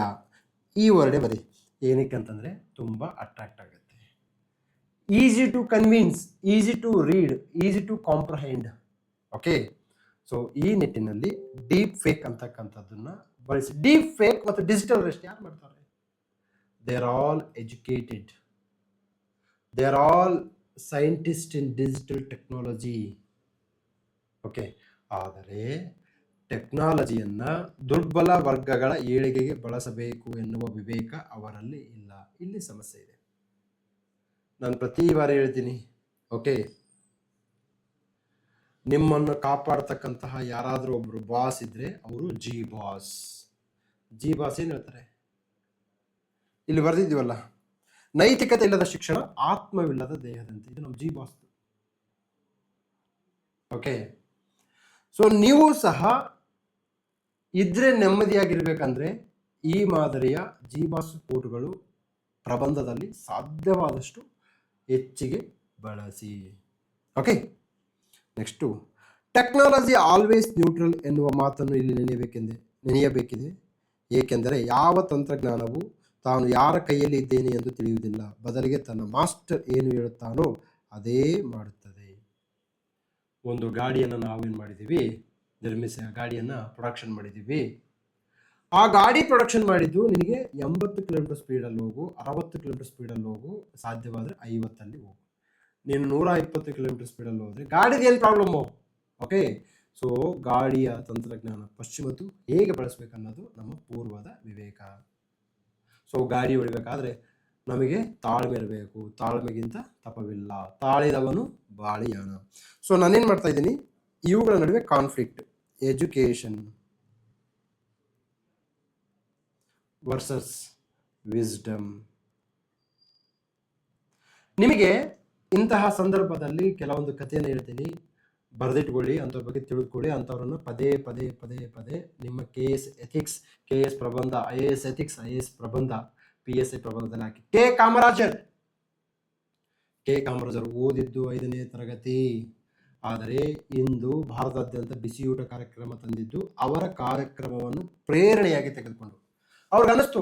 ಈ ವರ್ಡೇ ಬರೀ. ಏನಕ್ಕೆ ಅಂತಂದ್ರೆ ತುಂಬಾ ಅಟ್ರಾಕ್ಟ್ ಆಗುತ್ತೆ. Easy to convince, easy to read, easy to comprehend. Okay, so ಈ ನಿಟ್ಟಿನಲ್ಲಿ ಡೀಪ್ ಫೇಕ್ ಅಂತಕ್ಕಂಥದ್ದನ್ನ ಬಳಸಿ. ಡೀಪ್ ಫೇಕ್ ಮತ್ತು ಡಿಜಿಟಲ್ ಅರೆಸ್ಟ್ ಯಾರು ಮಾಡ್ತಾರೆ? They are all educated, they are all scientist in digital technology. Okay, ಆದರೆ ಟೆಕ್ನಾಲಜಿಯನ್ನ ದುರ್ಬಲ ವರ್ಗಗಳ ಏಳಿಗೆಗೆ ಬಳಸಬೇಕು ಎನ್ನುವ ವಿವೇಕ ಅವರಲ್ಲಿ ಇಲ್ಲ. ಇಲ್ಲಿ ಸಮಸ್ಯೆ ಇದೆ. ನಾನು ಪ್ರತಿ ಬಾರಿ ಹೇಳ್ತೀನಿ, ಓಕೆ, ನಿಮ್ಮನ್ನು ಕಾಪಾಡ್ತಕ್ಕಂತಹ ಯಾರಾದರೂ ಒಬ್ರು ಬಾಸ್ ಇದ್ರೆ ಅವರು ಜಿ ಬಾಸ್. ಜಿ ಬಾಸ್ ಏನ್ ಹೇಳ್ತಾರೆ? ಇಲ್ಲಿ ಬರೆದಿದ್ದೀವಲ್ಲ, ನೈತಿಕತೆ ಇಲ್ಲದ ಶಿಕ್ಷಣ ಆತ್ಮವಿಲ್ಲದ ದೇಹದಂತೆ. ಇದು ನಮ್ಮ ಜಿ ಬಾಸ್. ಓಕೆ, ಸೊ ನೀವು ಸಹ ಇದ್ರೆ ನೆಮ್ಮದಿಯಾಗಿರ್ಬೇಕಂದ್ರೆ ಈ ಮಾದರಿಯ ಜೀವಾಸ್ಫೋಟಗಳು ಪ್ರಬಂಧದಲ್ಲಿ ಸಾಧ್ಯವಾದಷ್ಟು ಹೆಚ್ಚಿಗೆ ಬಳಸಿ. Okay, next technology always neutral ಎನ್ನುವ ಮಾತನ್ನು ಇಲ್ಲಿ ನೆನೆಯಬೇಕಿದೆ. ಏಕೆಂದರೆ ಯಾವ ತಂತ್ರಜ್ಞಾನವು ತಾನು ಯಾರ ಕೈಯಲ್ಲಿ ಇದ್ದೇನೆ ಎಂದು ತಿಳಿಯುವುದಿಲ್ಲ, ಬದಲಿಗೆ ತನ್ನ ಮಾಸ್ಟರ್ ಏನು ಹೇಳುತ್ತಾನೋ ಅದೇ ಮಾಡುತ್ತದೆ. ಒಂದು ಗಾಡಿಯನ್ನು ನಾವೇನು ಮಾಡಿದ್ದೀವಿ, ಗಾಡಿಯನ್ನು ಪ್ರೊಡಕ್ಷನ್ ಮಾಡಿದ್ದೀವಿ. ಆ ಗಾಡಿ ಪ್ರೊಡಕ್ಷನ್ ಮಾಡಿದ್ದು ನಿನಗೆ 80 ಕಿಲೋಮೀಟರ್ ಸ್ಪೀಡಲ್ಲಿ ಹೋಗು, 60 ಕಿಲೋಮೀಟರ್ ಸ್ಪೀಡಲ್ಲಿ ಹೋಗು, ಸಾಧ್ಯವಾದರೆ 50 ಹೋಗು. ನೀನು 120 ಕಿಲೋಮೀಟರ್ ಸ್ಪೀಡಲ್ಲಿ ಹೋದರೆ ಗಾಡಿದು ಏನು ಪ್ರಾಬ್ಲಮ್ಮು? ಓಕೆ, ಸೊ ಗಾಡಿಯ ತಂತ್ರಜ್ಞಾನ ಪಶ್ಚಿಮದ್ದು ಹೇಗೆ ಬಳಸಬೇಕನ್ನೋದು ನಮ್ಮ ಪೂರ್ವದ ವಿವೇಕ. ಸೊ ಗಾಡಿ ಹೊಡಿಬೇಕಾದ್ರೆ ನಮಗೆ ತಾಳ್ಮೆ ಇರಬೇಕು, ತಾಳ್ಮೆಗಿಂತ ತಪವಿಲ್ಲ, ತಾಳಿದವನು ಬಾಳಿಯಾನ. ಸೊ ನಾನೇನು ಮಾಡ್ತಾ ಇದ್ದೀನಿ, ಇವುಗಳ ನಡುವೆ ಕಾನ್ಫ್ಲಿಕ್ಟ್, ಎಜುಕೇಷನ್ ವರ್ಸಸ್ ವಿಸ್ಡಮ್. ನಿಮಗೆ ಇಂತಹ ಸಂದರ್ಭದಲ್ಲಿ ಕೆಲವೊಂದು ಕಥೆಯನ್ನು ಹೇಳ್ತೀನಿ, ಬರೆದಿಟ್ಕೊಳ್ಳಿ, ಅಂಥವ್ರ ಬಗ್ಗೆ ತಿಳಿದುಕೊಳ್ಳಿ. ಅಂಥವ್ರನ್ನ ಪದೇ ಪದೇ ಪದೇ ಪದೇ ನಿಮ್ಮ KS ಎಥಿಕ್ಸ್, KS ಪ್ರಬಂಧ, IAS ಎಥಿಕ್ಸ್, IAS ಪ್ರಬಂಧ, PSI ಪ್ರಬಂಧದಲ್ಲಿ ಹಾಕಿ. ಕೆ ಕಾಮರಾಜರ್ ಓದಿದ್ದು 5ನೇ ತರಗತಿ, ಆದರೆ ಇಂದು ಭಾರತಾದ್ಯಂತ ಬಿಸಿಯೂಟ ಕಾರ್ಯಕ್ರಮ ತಂದಿದ್ದು ಅವರ ಕಾರ್ಯಕ್ರಮವನ್ನು ಪ್ರೇರಣೆಯಾಗಿ ತೆಗೆದುಕೊಂಡು ಅವ್ರಿಗನ್ನಿಸ್ತು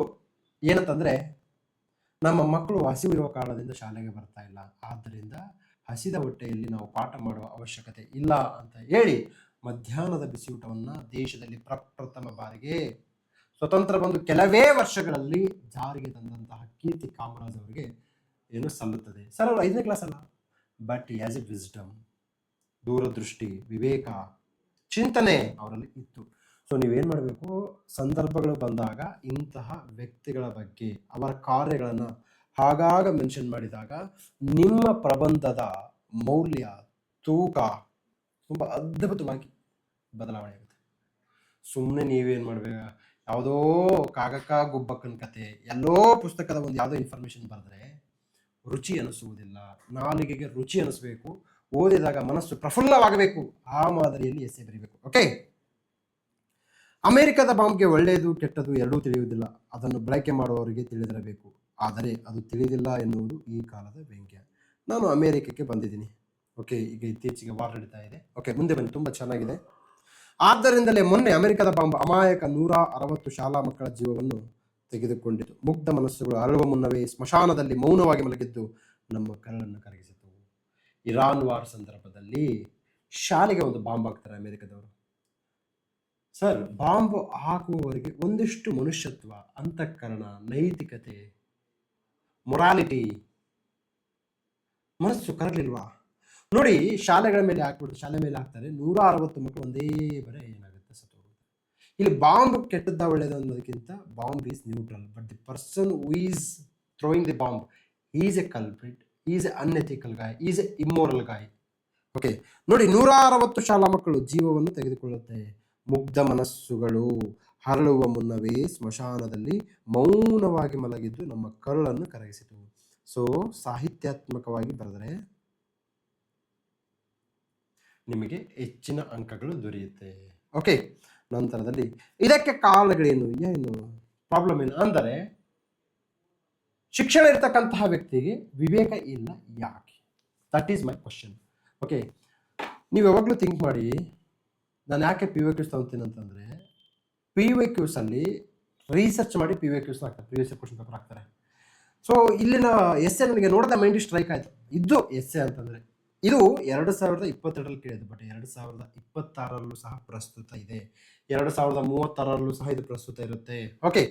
ಏನಂತಂದ್ರೆ, ನಮ್ಮ ಮಕ್ಕಳು ಹಸಿವಿರುವ ಕಾರಣದಿಂದ ಶಾಲೆಗೆ ಬರ್ತಾ ಇಲ್ಲ, ಆದ್ದರಿಂದ ಹಸಿದ ಹೊಟ್ಟೆಯಲ್ಲಿ ನಾವು ಪಾಠ ಮಾಡುವ ಅವಶ್ಯಕತೆ ಇಲ್ಲ ಅಂತ ಹೇಳಿ ಮಧ್ಯಾಹ್ನದ ಬಿಸಿಯೂಟವನ್ನು ದೇಶದಲ್ಲಿ ಪ್ರಪ್ರಥಮ ಬಾರಿಗೆ ಸ್ವತಂತ್ರ ಬಂದು ಕೆಲವೇ ವರ್ಷಗಳಲ್ಲಿ ಜಾರಿಗೆ ತಂದಂತಹ ಕೀರ್ತಿ ಕಾಮರಾಜ್ ಅವರಿಗೆ ಏನು ಸಲ್ಲುತ್ತದೆ. ಸರ್ ಅವರು 5ನೇ ಕ್ಲಾಸ್ ಅಲ್ಲ, ಬಟ್ ಆಸ್ ಎ ವಿಸ್ಡಮ್, ದೂರದೃಷ್ಟಿ, ವಿವೇಕ, ಚಿಂತನೆ ಅವರಲ್ಲಿ ಇತ್ತು. ಸೊ ನೀವೇನು ಮಾಡಬೇಕು, ಸಂದರ್ಭಗಳು ಬಂದಾಗ ಇಂತಹ ವ್ಯಕ್ತಿಗಳ ಬಗ್ಗೆ ಅವರ ಕಾರ್ಯಗಳನ್ನು ಆಗಾಗ ಮೆನ್ಷನ್ ಮಾಡಿದಾಗ ನಿಮ್ಮ ಪ್ರಬಂಧದ ಮೌಲ್ಯ, ತೂಕ ತುಂಬ ಅದ್ಭುತವಾಗಿ ಬದಲಾವಣೆ ಆಗುತ್ತೆ. ಸುಮ್ಮನೆ ನೀವೇನು ಮಾಡಬೇಕು, ಯಾವುದೋ ಕಾಗಕ್ಕ ಗುಬ್ಬಕ್ಕನ ಕತೆ, ಎಲ್ಲೋ ಪುಸ್ತಕದ ಒಂದು ಯಾವುದೋ ಇನ್ಫಾರ್ಮೇಶನ್ ಬರೆದ್ರೆ ರುಚಿ ಅನಿಸುವುದಿಲ್ಲ. ನಾಲಿಗೆಗೆ ರುಚಿ ಅನಿಸ್ಬೇಕು, ಓದಿದಾಗ ಮನಸ್ಸು ಪ್ರಫುಲ್ಲವಾಗಬೇಕು. ಆ ಮಾದರಿಯಲ್ಲಿ ಎಸ್ಸೆ ಬರೀಬೇಕು. ಓಕೆ, ಅಮೆರಿಕದ ಬಾಂಬ್ಗೆ ಒಳ್ಳೆಯದು ಕೆಟ್ಟದ್ದು ಎರಡೂ ತಿಳಿಯುವುದಿಲ್ಲ, ಅದನ್ನು ಬಳಕೆ ಮಾಡುವವರಿಗೆ ತಿಳಿದಿರಬೇಕು. ಆದರೆ ಅದು ತಿಳಿದಿಲ್ಲ ಎನ್ನುವುದು ಈ ಕಾಲದ ವ್ಯಂಗ್ಯ. ನಾನು ಅಮೆರಿಕಕ್ಕೆ ಬಂದಿದ್ದೀನಿ. ಓಕೆ, ಈಗ ಇತ್ತೀಚೆಗೆ ವಾರ್ ನಡೀತಾ ಇದೆ. ಓಕೆ, ಮುಂದೆ ಬನ್ನಿ, ತುಂಬ ಚೆನ್ನಾಗಿದೆ. ಆದ್ದರಿಂದಲೇ ಮೊನ್ನೆ ಅಮೆರಿಕದ ಬಾಂಬ್ ಅಮಾಯಕ 160 ಶಾಲಾ ಮಕ್ಕಳ ಜೀವವನ್ನು ತೆಗೆದುಕೊಂಡಿತು. ಮುಗ್ಧ ಮನಸ್ಸುಗಳು ಅರಳುವ ಮುನ್ನವೇ ಸ್ಮಶಾನದಲ್ಲಿ ಮೌನವಾಗಿ ಮಲಗಿದ್ದು ನಮ್ಮ ಕರಳನ್ನು ಕರಗಿಸಿತು. ಇರಾನ್ ವಾರ್ ಸಂದರ್ಭದಲ್ಲಿ ಶಾಲೆಗೆ ಒಂದು ಬಾಂಬ್ ಹಾಕ್ತಾರೆ ಅಮೆರಿಕದವರು. ಸರ್, ಬಾಂಬ್ ಹಾಕುವವರಿಗೆ ಒಂದಿಷ್ಟು ಮನುಷ್ಯತ್ವ, ಅಂತಃಕರಣ, ನೈತಿಕತೆ, ಮೊರಾಲಿಟಿ, ಮನಸ್ಸು ಕರಗಲಿಲ್ವಾ? ನೋಡಿ, ಶಾಲೆಗಳ ಮೇಲೆ ಹಾಕ್ಬಿಟ್ಟು ಶಾಲೆ ಮೇಲೆ ಹಾಕ್ತಾರೆ, 160 ಮಕ್ಕಳು ಒಂದೇ ಬರೆ ಏನಾಗುತ್ತೆ, ಸತ್ತೋಗುತ್ತೆ. ಇಲ್ಲಿ ಬಾಂಬ್ ಕೆಟ್ಟದ್ದ ಒಳ್ಳೇದು ಅನ್ನೋದಕ್ಕಿಂತ bomb is neutral, but the person who is throwing the bomb is a culprit, is a unethical guy, is a immoral guy. Okay, ನೋಡಿ, 160 ಶಾಲಾ ಮಕ್ಕಳು ಜೀವವನ್ನು ತೆಗೆದುಕೊಳ್ಳುತ್ತೆ. ಮುಗ್ಧ ಮನಸ್ಸುಗಳು ಹರಳುವ ಮುನ್ನವೇ ಸ್ಮಶಾನದಲ್ಲಿ ಮೌನವಾಗಿ ಮಲಗಿದ್ದು ನಮ್ಮ ಕರುಳನ್ನು ಕರಗಿಸಿತು. ಸೊ ಸಾಹಿತ್ಯಾತ್ಮಕವಾಗಿ ಬರೆದರೆ ನಿಮಗೆ ಹೆಚ್ಚಿನ ಅಂಕಗಳು ದೊರೆಯುತ್ತೆ. ಓಕೆ, ನಂತರದಲ್ಲಿ ಇದಕ್ಕೆ ಕಾರಣಗಳೇನು, ಏನು ಪ್ರಾಬ್ಲಮ್ ಏನು ಅಂದರೆ, ಶಿಕ್ಷಣ ಇರ್ತಕ್ಕಂತಹ ವ್ಯಕ್ತಿಗೆ ವಿವೇಕ ಇಲ್ಲ ಯಾಕೆ? That is my question. Okay, ನೀವು ಯಾವಾಗಲೂ ಥಿಂಕ್ ಮಾಡಿ, ನಾನು ಯಾಕೆ PYQs ತಗೊತೀನಿ ಅಂತಂದರೆ, PYQs ಅಲ್ಲಿ ರಿಸರ್ಚ್ ಮಾಡಿ PYQs ಹಾಕ್ತಾರೆ, ಪ್ರಿವಿಯಸ್ ಕ್ವಶನ್ ಪೇಪರ್ ಹಾಕ್ತಾರೆ. ಸೊ ಇಲ್ಲಿನ ಎಸ್ಸೆ ನನಗೆ ನೋಡಿದ ಮೈಂಡ್ ಸ್ಟ್ರೈಕ್ ಆಯಿತು. ಇದು ಎಸ್ಸೆ ಅಂತಂದರೆ ಇದು 2022ರಲ್ಲಿ ಕೇಳಿದ್ದು, ಬಟ್ 2026ರಲ್ಲೂ ಸಹ ಪ್ರಸ್ತುತ ಇದೆ, 2036ರಲ್ಲೂ ಸಹ ಇದು ಪ್ರಸ್ತುತ ಇರುತ್ತೆ. ಓಕೆ,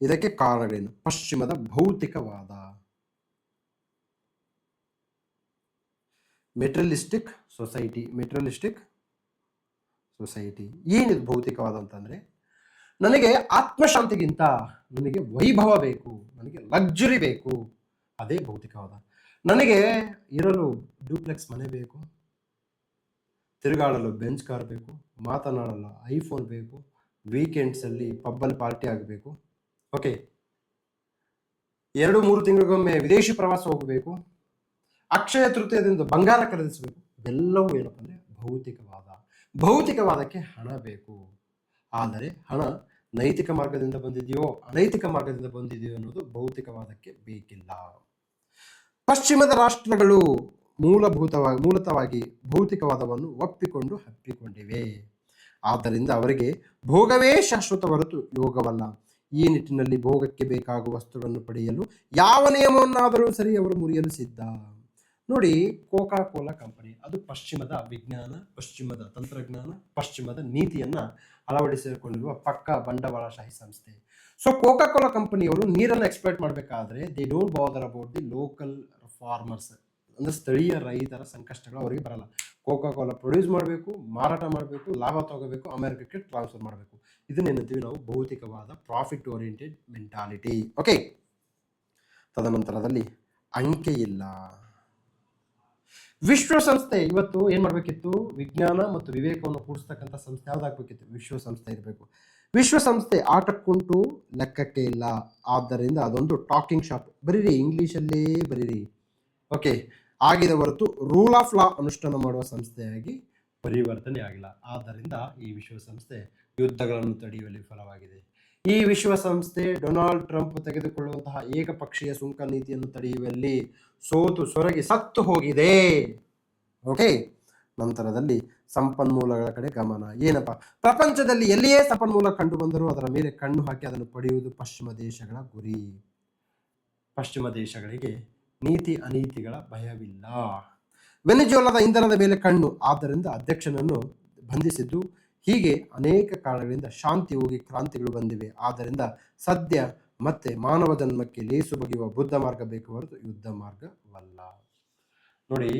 ಇದಕ್ಕೆ ಕಾರಣಗಳೇನು? ಪಶ್ಚಿಮದ ಭೌತಿಕವಾದ, ಮೆಟೀರಿಯಲಿಸ್ಟಿಕ್ ಸೊಸೈಟಿ. ಏನಿದು ಭೌತಿಕವಾದ ಅಂತಂದರೆ, ನನಗೆ ಆತ್ಮಶಾಂತಿಗಿಂತ ನನಗೆ ವೈಭವ ಬೇಕು, ನನಗೆ ಲಕ್ಸುರಿ ಬೇಕು, ಅದೇ ಭೌತಿಕವಾದ. ನನಗೆ ಇರಲು ಡ್ಯೂಪ್ಲೆಕ್ಸ್ ಮನೆ ಬೇಕು, ತಿರುಗಾಡಲು ಬೆಂಚ್ ಕಾರ್ ಬೇಕು, ಮಾತನಾಡಲು ಐಫೋನ್ ಬೇಕು, ವೀಕೆಂಡ್ಸಲ್ಲಿ ಪಬ್ಬಲ್ಲಿ ಪಾರ್ಟಿ ಆಗಬೇಕು. ಓಕೆ, 2-3 ತಿಂಗಳಿಗೊಮ್ಮೆ ವಿದೇಶಿ ಪ್ರವಾಸ ಹೋಗಬೇಕು, ಅಕ್ಷಯ ತೃತೀಯದಿಂದ ಬಂಗಾರ ಖರೀದಿಸಬೇಕು. ಇವೆಲ್ಲವೂ ಏನಪ್ಪ ಅಂದರೆ ಭೌತಿಕವಾದ. ಭೌತಿಕವಾದಕ್ಕೆ ಹಣ ಬೇಕು, ಆದರೆ ಹಣ ನೈತಿಕ ಮಾರ್ಗದಿಂದ ಬಂದಿದೆಯೋ ಅನೈತಿಕ ಮಾರ್ಗದಿಂದ ಬಂದಿದೆಯೋ ಅನ್ನೋದು ಭೌತಿಕವಾದಕ್ಕೆ ಬೇಕಿಲ್ಲ. ಪಶ್ಚಿಮದ ರಾಷ್ಟ್ರಗಳು ಮೂಲತಃವಾಗಿ ಭೌತಿಕವಾದವನ್ನು ಒಪ್ಪಿಕೊಂಡು ಹಪ್ಪಿಕೊಂಡಿವೆ. ಆದ್ದರಿಂದ ಅವರಿಗೆ ಭೋಗವೇ ಶಾಶ್ವತ ಹೊರತು ಯೋಗವಲ್ಲ. ಈ ನಿಟ್ಟಿನಲ್ಲಿ ಭೋಗಕ್ಕೆ ಬೇಕಾಗುವ ವಸ್ತುಗಳನ್ನು ಪಡೆಯಲು ಯಾವ ನಿಯಮವನ್ನಾದರೂ ಸರಿ ಅವರು ಮುರಿಯಲು ಸಿದ್ಧ. ನೋಡಿ, ಕೋಕಾ ಕೋಲಾ ಕಂಪನಿ ಅದು ಪಶ್ಚಿಮದ ವಿಜ್ಞಾನ, ಪಶ್ಚಿಮದ ತಂತ್ರಜ್ಞಾನ, ಪಶ್ಚಿಮದ ನೀತಿಯನ್ನ ಅಳವಡಿಸಿಕೊಂಡಿರುವ ಪಕ್ಕ ಬಂಡವಾಳಶಾಹಿ ಸಂಸ್ಥೆ. ಸೊ ಕೋಕಾ ಕೋಲಾ ಕಂಪನಿಯವರು ನೀರನ್ನು ಎಕ್ಸ್ಪ್ಲೈಟ್ ಮಾಡಬೇಕಾದ್ರೆ they don't bother about the local farmers, ಅಂದ್ರೆ ಸ್ಥಳೀಯ ರೈತರ ಸಂಕಷ್ಟಗಳು ಅವರಿಗೆ ಬರಲ್ಲ. ಕೋಕಾ ಕೋಲಾ ಪ್ರೊಡ್ಯೂಸ್ ಮಾಡಬೇಕು, ಮಾರಾಟ ಮಾಡಬೇಕು, ಲಾಭ ತಗೋಬೇಕು, ಅಮೆರಿಕಕ್ಕೆ ಟ್ರಾನ್ಸ್ಫರ್ ಮಾಡಬೇಕು. ಇದನ್ನೇನಂತೀವಿ ನಾವು ಭೌತಿಕವಾದ ಪ್ರಾಫಿಟ್ ಓರಿಯೆಂಟೆಡ್ ಮೆಂಟಾಲಿಟಿ. ಓಕೆ, ತದನಂತರದಲ್ಲಿ ಅಂಕೆ ಇಲ್ಲ. ವಿಶ್ವಸಂಸ್ಥೆ ಇವತ್ತು ಏನ್ ಮಾಡಬೇಕಿತ್ತು? ವಿಜ್ಞಾನ ಮತ್ತು ವಿವೇಕವನ್ನು ಕೂಡಿಸ್ತಕ್ಕಂಥ ಸಂಸ್ಥೆ ಯಾವ್ದಾಗಬೇಕಿತ್ತು? ವಿಶ್ವಸಂಸ್ಥೆ ಇರಬೇಕು. ವಿಶ್ವಸಂಸ್ಥೆ ಆಟಕ್ಕುಂಟು ಲೆಕ್ಕಕ್ಕೆ ಇಲ್ಲ. ಆದ್ದರಿಂದ ಅದೊಂದು ಟಾಕಿಂಗ್ ಶಾಪ್. ಬರೀರಿ, ಇಂಗ್ಲಿಷಲ್ಲೇ ಬರೀರಿ. ಓಕೆ, ಆಗಿದೆ ಹೊರತು ರೂಲ್ ಆಫ್ ಲಾ ಅನುಷ್ಠಾನ ಮಾಡುವ ಸಂಸ್ಥೆಯಾಗಿ ಪರಿವರ್ತನೆ ಆಗಿಲ್ಲ. ಆದ್ದರಿಂದ ಈ ವಿಶ್ವಸಂಸ್ಥೆ ಯುದ್ಧಗಳನ್ನು ತಡೆಯುವಲ್ಲಿ ವಿಫಲವಾಗಿದೆ. ಈ ವಿಶ್ವಸಂಸ್ಥೆ ಡೊನಾಲ್ಡ್ ಟ್ರಂಪ್ ತೆಗೆದುಕೊಳ್ಳುವಂತಹ ಏಕಪಕ್ಷೀಯ ಸುಂಕ ನೀತಿಯನ್ನು ತಡೆಯುವಲ್ಲಿ ಸೋತು ಸೊರಗಿ ಸತ್ತು ಹೋಗಿದೆ. ಓಕೆ, ನಂತರದಲ್ಲಿ ಸಂಪನ್ಮೂಲಗಳ ಕಡೆ ಗಮನ. ಏನಪ್ಪ, ಪ್ರಪಂಚದಲ್ಲಿ ಎಲ್ಲಿಯೇ ಸಂಪನ್ಮೂಲ ಕಂಡು ಬಂದರೂ ಅದರ ಮೇಲೆ ಕಣ್ಣು ಹಾಕಿ ಅದನ್ನು ಪಡೆಯುವುದು ಪಶ್ಚಿಮ ದೇಶಗಳ ಗುರಿ. ಪಶ್ಚಿಮ ದೇಶಗಳಿಗೆ ನೀತಿ ಅನೀತಿಗಳ ಭಯವಿಲ್ಲ. ವೆನಿಜುವೆಲಾದ ಇಂಧನದ ಮೇಲೆ ಕಣ್ಣು, ಆದ್ದರಿಂದ ಅಧ್ಯಕ್ಷನನ್ನು ಬಂಧಿಸಿದ್ದು. ಹೀಗೆ ಅನೇಕ ಕಾರಣಗಳಿಂದ ಶಾಂತಿ ಹೋಗಿ ಕ್ರಾಂತಿಗಳು ಬಂದಿವೆ. ಆದ್ದರಿಂದ ಸದ್ಯ ಮತ್ತೆ ಮಾನವ ಜನ್ಮಕ್ಕೆ ಲೇಸು ಬಗೆಯುವ ಬುದ್ಧ ಮಾರ್ಗ ಬೇಕು ಹೊರತು ಯುದ್ಧ ಮಾರ್ಗವಲ್ಲ. ನೋಡಿ,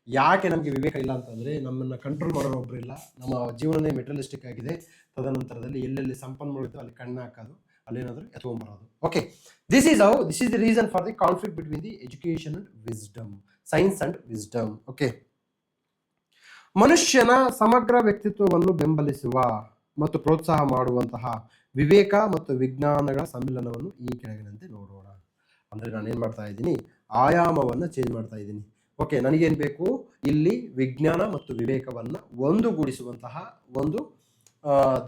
ಯಾಕೆ ನಮಗೆ ವಿವೇಕ ಇಲ್ಲ ಅಂತಂದ್ರೆ ನಮ್ಮನ್ನ ಕಂಟ್ರೋಲ್ ಮಾಡೋರು ಒಬ್ರು ಇಲ್ಲ. ನಮ್ಮ ಜೀವನನೇ ಮೆಟೀರಿಯಲಿಸ್ಟಿಕ್ ಆಗಿದೆ. ತದನಂತರದಲ್ಲಿ ಎಲ್ಲೆಲ್ಲಿ ಸಂಪನ್ಮೂಲ ಇತ್ತು ಅಲ್ಲಿ ಕಣ್ಣು ಹಾಕೋದು, ಅಲ್ಲೇನಾದ್ರೂ ಎತ್ಕೊಂಡ್ಬರೋದು. Okay, this is the reason for the conflict between the education and wisdom, science and wisdom. Okay, ಮನುಷ್ಯನ ಸಮಗ್ರ ವ್ಯಕ್ತಿತ್ವವನ್ನು ಬೆಂಬಲಿಸುವ ಮತ್ತು ಪ್ರೋತ್ಸಾಹ ಮಾಡುವಂತಹ ವಿವೇಕ ಮತ್ತು ವಿಜ್ಞಾನಗಳ ಸಮ್ಮಿಲನವನ್ನು ಈ ಕೆಳಗಿನಂತೆ ನೋಡೋಣ. ಅಂದ್ರೆ ನಾನೇನ್ ಮಾಡ್ತಾ ಇದ್ದೀನಿ, ಆಯಾಮವನ್ನು ಚೇಂಜ್ ಮಾಡ್ತಾ ಇದ್ದೀನಿ. ಓಕೆ, ನನಗೇನು ಬೇಕು? ಇಲ್ಲಿ ವಿಜ್ಞಾನ ಮತ್ತು ವಿವೇಕವನ್ನ ಒಂದುಗೂಡಿಸುವಂತಹ ಒಂದು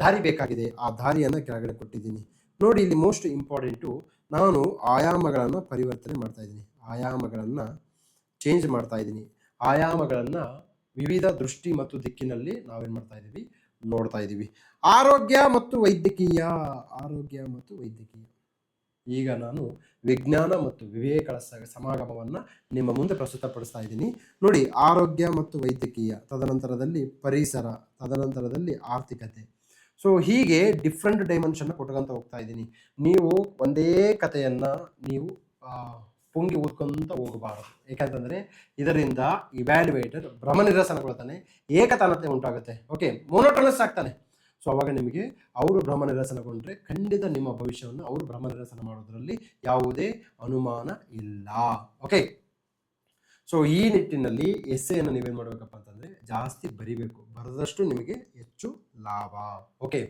ದಾರಿ ಬೇಕಾಗಿದೆ. ಆ ದಾರಿಯನ್ನು ಕೆಳಗಡೆ ಕೊಟ್ಟಿದ್ದೀನಿ. ನೋಡಿ, ಇಲ್ಲಿ ಮೋಸ್ಟ್ ಇಂಪಾರ್ಟೆಂಟು, ನಾನು ಆಯಾಮಗಳನ್ನು ಪರಿವರ್ತನೆ ಮಾಡ್ತಾ ಇದ್ದೀನಿ, ಆಯಾಮಗಳನ್ನು ಚೇಂಜ್ ಮಾಡ್ತಾ ಇದ್ದೀನಿ. ಆಯಾಮಗಳನ್ನು ವಿವಿಧ ದೃಷ್ಟಿ ಮತ್ತು ದಿಕ್ಕಿನಲ್ಲಿ ನಾವೇನು ಮಾಡ್ತಾ ಇದ್ದೀವಿ? ನೋಡ್ತಾ ಇದ್ದೀವಿ. ಆರೋಗ್ಯ ಮತ್ತು ವೈದ್ಯಕೀಯ. ಈಗ ನಾನು ವಿಜ್ಞಾನ ಮತ್ತು ವಿವೇಕಗಳ ಸಮಾಗಮವನ್ನು ನಿಮ್ಮ ಮುಂದೆ ಪ್ರಸ್ತುತಪಡಿಸ್ತಾ ಇದ್ದೀನಿ. ನೋಡಿ, ಆರೋಗ್ಯ ಮತ್ತು ವೈದ್ಯಕೀಯ, ತದನಂತರದಲ್ಲಿ ಪರಿಸರ, ತದನಂತರದಲ್ಲಿ ಆರ್ಥಿಕತೆ. ಸೊ ಹೀಗೆ ಡಿಫ್ರೆಂಟ್ ಡೈಮೆನ್ಷನ್ ಕೊಟ್ಕೊಂತ ಹೋಗ್ತಾ ಇದ್ದೀನಿ. ನೀವು ಒಂದೇ ಕಥೆಯನ್ನು ನೀವು ಪುಂಗಿ ಓದ್ಕೊಂತ ಹೋಗಬಾರದು. ಏಕೆಂತಂದರೆ ಇದರಿಂದ ಇವ್ಯಾಲ್ಯುವೇಟರ್ ಭ್ರಮ ನಿರಸನಗೊಳ್ತಾನೆ, ಏಕತಾನತೆ ಉಂಟಾಗುತ್ತೆ. ಓಕೆ, ಮೋನೋಟೋನಸ್ ಆಗ್ತಾನೆ. ಸೊ ಅವಾಗ ನಿಮಗೆ ಅವರು ಭ್ರಮ ನಿರಸನಗೊಂಡ್ರೆ ಖಂಡಿತ ನಿಮ್ಮ ಭವಿಷ್ಯವನ್ನು ಅವರು ಭ್ರಮ ನಿರಸನ ಮಾಡೋದ್ರಲ್ಲಿ ಯಾವುದೇ ಅನುಮಾನ ಇಲ್ಲ. ಓಕೆ, ಸೊ ಈ ನಿಟ್ಟಿನಲ್ಲಿ ಎಸ್ಸೆಯನ್ನು ನೀವೇನು ಮಾಡಬೇಕಪ್ಪ ಅಂತಂದರೆ ಜಾಸ್ತಿ ಬರಿಬೇಕು. ಬರೆದಷ್ಟು ನಿಮಗೆ ಹೆಚ್ಚು ಲಾಭ. ಓಕೆ,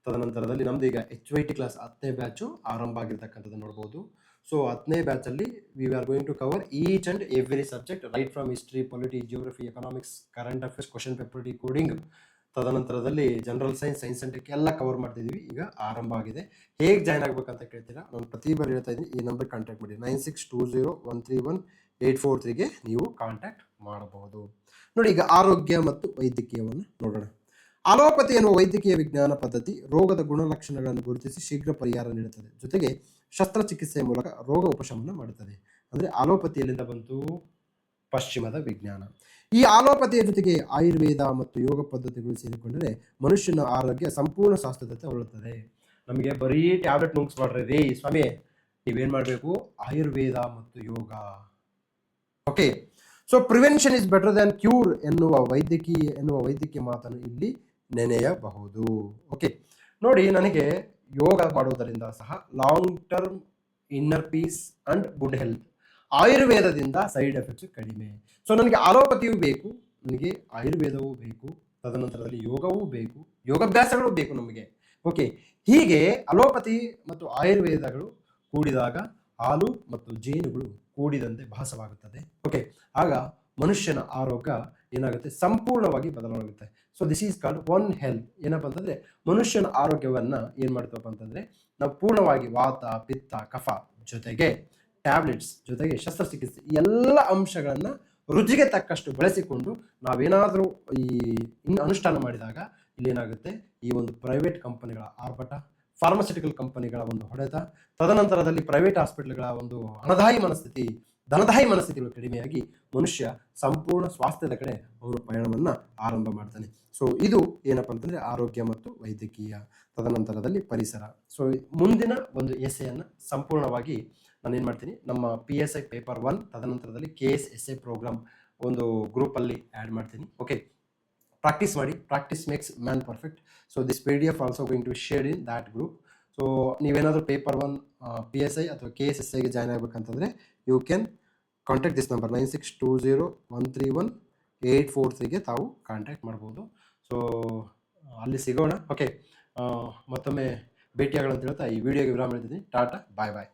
ತದನಂತರದಲ್ಲಿ ನಮ್ದು ಈಗ HYT ಕ್ಲಾಸ್ 10ನೇ ಬ್ಯಾಚು ಆರಂಭ ಆಗಿರ್ತಕ್ಕಂಥದ್ದು ನೋಡ್ಬೋದು. ಸೊ 10ನೇ ಬ್ಯಾಚಲ್ಲಿ we are going to cover each and every subject, right from history, polity, geography, economics, current affairs, question paper decoding, ತದನಂತರದಲ್ಲಿ general science, science and tech ಎಲ್ಲ ಕವರ್ ಮಾಡ್ತಿದ್ದೀವಿ. ಈಗ ಆರಂಭ ಆಗಿದೆ. ಹೇಗೆ ಜಾಯ್ನ್ ಆಗ್ಬೇಕಂತ ಕೇಳ್ತೀರಾ? ನಾನು ಪ್ರತಿ ಬಾರಿ ಹೇಳ್ತಾ ಇದ್ದೀನಿ, ಈ ನಂಬರ್ ಕಾಂಟ್ಯಾಕ್ಟ್ ಮಾಡಿ, 9620131843ಗೆ ನೀವು ಕಾಂಟ್ಯಾಕ್ಟ್ ಮಾಡಬಹುದು. ನೋಡಿ, ಈಗ ಆರೋಗ್ಯ ಮತ್ತು ವೈದ್ಯಕೀಯವನ್ನು ನೋಡೋಣ. ಅಲೋಪತಿ ಎನ್ನುವ ವೈದ್ಯಕೀಯ ವಿಜ್ಞಾನ ಪದ್ಧತಿ ರೋಗದ ಗುಣಲಕ್ಷಣಗಳನ್ನು ಗುರುತಿಸಿ ಶೀಘ್ರ ಪರಿಹಾರ ನೀಡುತ್ತದೆ. ಜೊತೆಗೆ ಶಸ್ತ್ರಚಿಕಿತ್ಸೆಯ ಮೂಲಕ ರೋಗ ಉಪಶಮನ ಮಾಡುತ್ತದೆ. ಅಂದರೆ ಅಲೋಪತಿ ಎಲ್ಲಿಂದ ಬಂತು? ಪಶ್ಚಿಮದ ವಿಜ್ಞಾನ. ಈ ಆಲೋಪತಿಯ ಜೊತೆಗೆ ಆಯುರ್ವೇದ ಮತ್ತು ಯೋಗ ಪದ್ಧತಿಗಳು ಸೇರಿಕೊಂಡರೆ ಮನುಷ್ಯನ ಆರೋಗ್ಯ ಸಂಪೂರ್ಣ ಸ್ವಾಸ್ಥ್ಯತೆ ಹೊರಡುತ್ತದೆ. ನಮಗೆ ಬರೀ ಟ್ಯಾಬ್ಲೆಟ್ ನುಂಗಿಸ್ಬಾಡ್ರಿ ರೀ ಸ್ವಾಮಿ, ನೀವೇನ್ ಮಾಡಬೇಕು? ಆಯುರ್ವೇದ ಮತ್ತು yoga. Okay, so prevention is better than cure ಎನ್ನುವ ವೈದ್ಯಕೀಯ ಮಾತನ್ನು ಇಲ್ಲಿ ನೆನೆಯಬಹುದು. ಓಕೆ, ನೋಡಿ, ನನಗೆ ಯೋಗ ಮಾಡುವುದರಿಂದ ಸಹ long term inner peace and good health. ಆಯುರ್ವೇದದಿಂದ ಸೈಡ್ ಎಫೆಕ್ಟ್ಸ್ ಕಡಿಮೆ. ಸೊ ನನಗೆ ಆಲೋಪತಿಯೂ ಬೇಕು, ನನಗೆ ಆಯುರ್ವೇದವೂ ಬೇಕು, ತದನಂತರದಲ್ಲಿ ಯೋಗವೂ ಬೇಕು, ಯೋಗಾಭ್ಯಾಸಗಳು ಬೇಕು ನಮಗೆ. ಓಕೆ, ಹೀಗೆ ಅಲೋಪತಿ ಮತ್ತು ಆಯುರ್ವೇದಗಳು ಕೂಡಿದಾಗ ಹಾಲು ಮತ್ತು ಜೇನುಗಳು ಕೂಡಿದಂತೆ ಭಾಸವಾಗುತ್ತದೆ. ಓಕೆ, ಆಗ ಮನುಷ್ಯನ ಆರೋಗ್ಯ ಏನಾಗುತ್ತೆ? ಸಂಪೂರ್ಣವಾಗಿ ಬದಲಾಗುತ್ತೆ. So this is called one health. ಏನಪ್ಪ ಅಂತಂದರೆ ಮನುಷ್ಯನ ಆರೋಗ್ಯವನ್ನು ಏನು ಮಾಡ್ತವಪ್ಪ ಅಂತಂದರೆ ನಾವು ಪೂರ್ಣವಾಗಿ ವಾತ ಪಿತ್ತ ಕಫ ಜೊತೆಗೆ ಟ್ಯಾಬ್ಲೆಟ್ಸ್ ಜೊತೆಗೆ ಶಸ್ತ್ರಚಿಕಿತ್ಸೆ ಎಲ್ಲ ಅಂಶಗಳನ್ನು ರುಚಿಗೆ ತಕ್ಕಷ್ಟು ಬಳಸಿಕೊಂಡು ನಾವೇನಾದರೂ ಈ ಅನುಷ್ಠಾನ ಮಾಡಿದಾಗ ಇಲ್ಲೇನಾಗುತ್ತೆ, ಈ ಒಂದು ಪ್ರೈವೇಟ್ ಕಂಪನಿಗಳ ಆರ್ಭಟ, ಫಾರ್ಮಸ್ಯೂಟಿಕಲ್ ಕಂಪನಿಗಳ ಒಂದು ಹೊಡೆತ, ತದನಂತರದಲ್ಲಿ ಪ್ರೈವೇಟ್ ಹಾಸ್ಪಿಟಲ್ಗಳ ಒಂದು ಧನದಾಯಿ ಮನಸ್ಥಿತಿಗಳು ಕಡಿಮೆಯಾಗಿ ಮನುಷ್ಯ ಸಂಪೂರ್ಣ ಸ್ವಾಸ್ಥ್ಯದ ಕಡೆ ಅವನು ಪಯಣವನ್ನು ಆರಂಭ ಮಾಡ್ತಾನೆ. ಸೊ ಇದು ಏನಪ್ಪ ಅಂತಂದರೆ ಆರೋಗ್ಯ ಮತ್ತು ವೈದ್ಯಕೀಯ, ತದನಂತರದಲ್ಲಿ ಪರಿಸರ. ಸೊ ಮುಂದಿನ ಒಂದು ಎಸ್ಸೆಯನ್ನು ಸಂಪೂರ್ಣವಾಗಿ ನಾನು ಏನು ಮಾಡ್ತೀನಿ, ನಮ್ಮ PSI ಪೇಪರ್ 1 ತದನಂತರದಲ್ಲಿ KS essay ಪ್ರೋಗ್ರಾಮ್ ಒಂದು ಗ್ರೂಪಲ್ಲಿ ಆ್ಯಡ್ ಮಾಡ್ತೀನಿ. ಓಕೆ, ಪ್ರಾಕ್ಟೀಸ್ ಮಾಡಿ. Practice makes man perfect. So this PDF also going to share in that group. So ನೀವೇನಾದರೂ ಪೇಪರ್ 1 PSI ಅಥವಾ KS essayಗೆ ಜಾಯ್ನ್ ಆಗಬೇಕಂತಂದರೆ you can contact this number 9620131843ಗೆ ತಾವು ಕಾಂಟ್ಯಾಕ್ಟ್ ಮಾಡ್ಬೋದು. ಸೊ ಅಲ್ಲಿ ಸಿಗೋಣ. ಓಕೆ, ಮತ್ತೊಮ್ಮೆ ಭೇಟಿಯಾಗೋಣ ಅಂತ ಹೇಳ್ತಾ ಈ ವಿಡಿಯೋಗೆ ವಿರಾಮ ಹೇಳ್ತಿದ್ದೀನಿ. ಟಾಟಾ, ಬಾಯ್ ಬಾಯ್.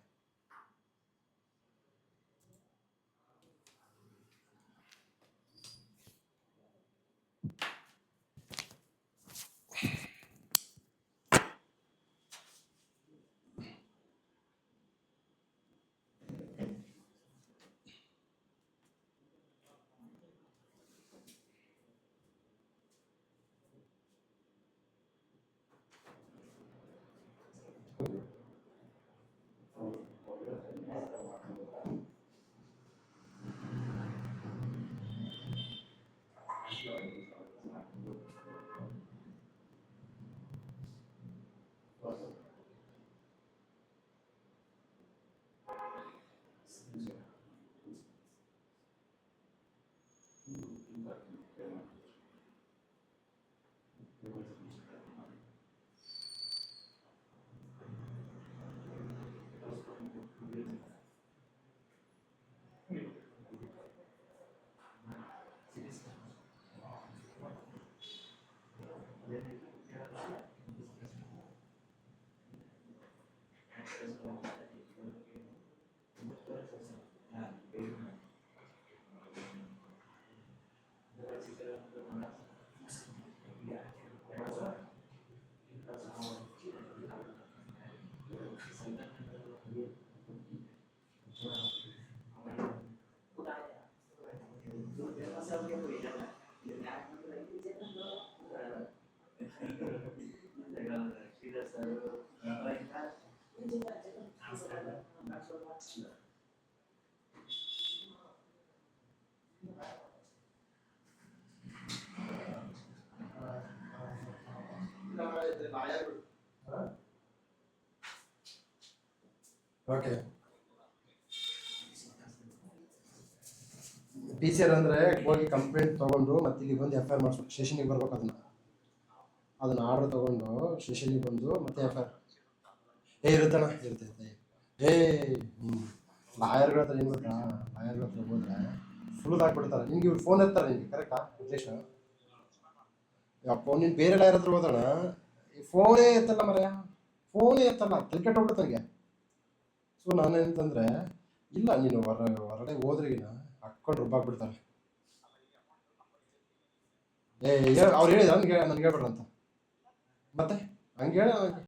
ಓಕೆ, PCR ಅಂದರೆ ಹೋಗಿ ಕಂಪ್ಲೇಂಟ್ ತೊಗೊಂಡು ಮತ್ತೆ ಇಲ್ಲಿ ಬಂದು FIR ಮಾಡಿಸ್ಬೇಕು. ಸ್ಟೇಷನಿಗೆ ಬರ್ಬೇಕು. ಅದನ್ನ ಆರ್ಡರ್ ತೊಗೊಂಡು ಸ್ಟೇಷನಿಗೆ ಬಂದು ಮತ್ತೆ FIR ಇರುತ್ತಣ್ಣ, ಇರ್ತೈತೆ. ಲಾಯರ್ಗಳ ಹತ್ರ ಏನು ಗೊತ್ತಾ, ಲಾಯರ್ಗಳ ಹತ್ರ ಹೋದ್ರೆ ಸುಳ್ದಾಕ್ಬಿಡ್ತಾರೆ. ನಿಮ್ಗೆ ಇವ್ರು ಫೋನ್ ಎತ್ತಾರೆ ನಿಮಗೆ, ಕರೆಕ್ಟಾ ಉದ್ದೇಶ? ಯಪ್ಪ, ನೀನು ಬೇರೆ ಲಾಯರ್ ಹತ್ರ ಹೋದಣ ಫೋನೇ ಎತ್ತಲ್ಲ ಮರೆಯ, ಫೋನೇ ಎತ್ತಲ್ಲ, ತಲೆ ಹೋಗ್ಬಿಡ್ತಂಗೆ. ಸೊ ನಾನೇನಂತಂದರೆ, ಇಲ್ಲ ನೀನು ಹೊರಗಡೆ ಹೋದ್ರಿಗಿನ ಹಾಕ್ಕೊಂಡು ರುಬ್ಬಾಕ್ಬಿಡ್ತಾರೆ. ಅವ್ರು ಹೇಳಿದ ನನಗೆ ಹೇಳ್ಬೇಡ್ರಂತ, ಮತ್ತೆ ಹಂಗೆ ಹೇಳ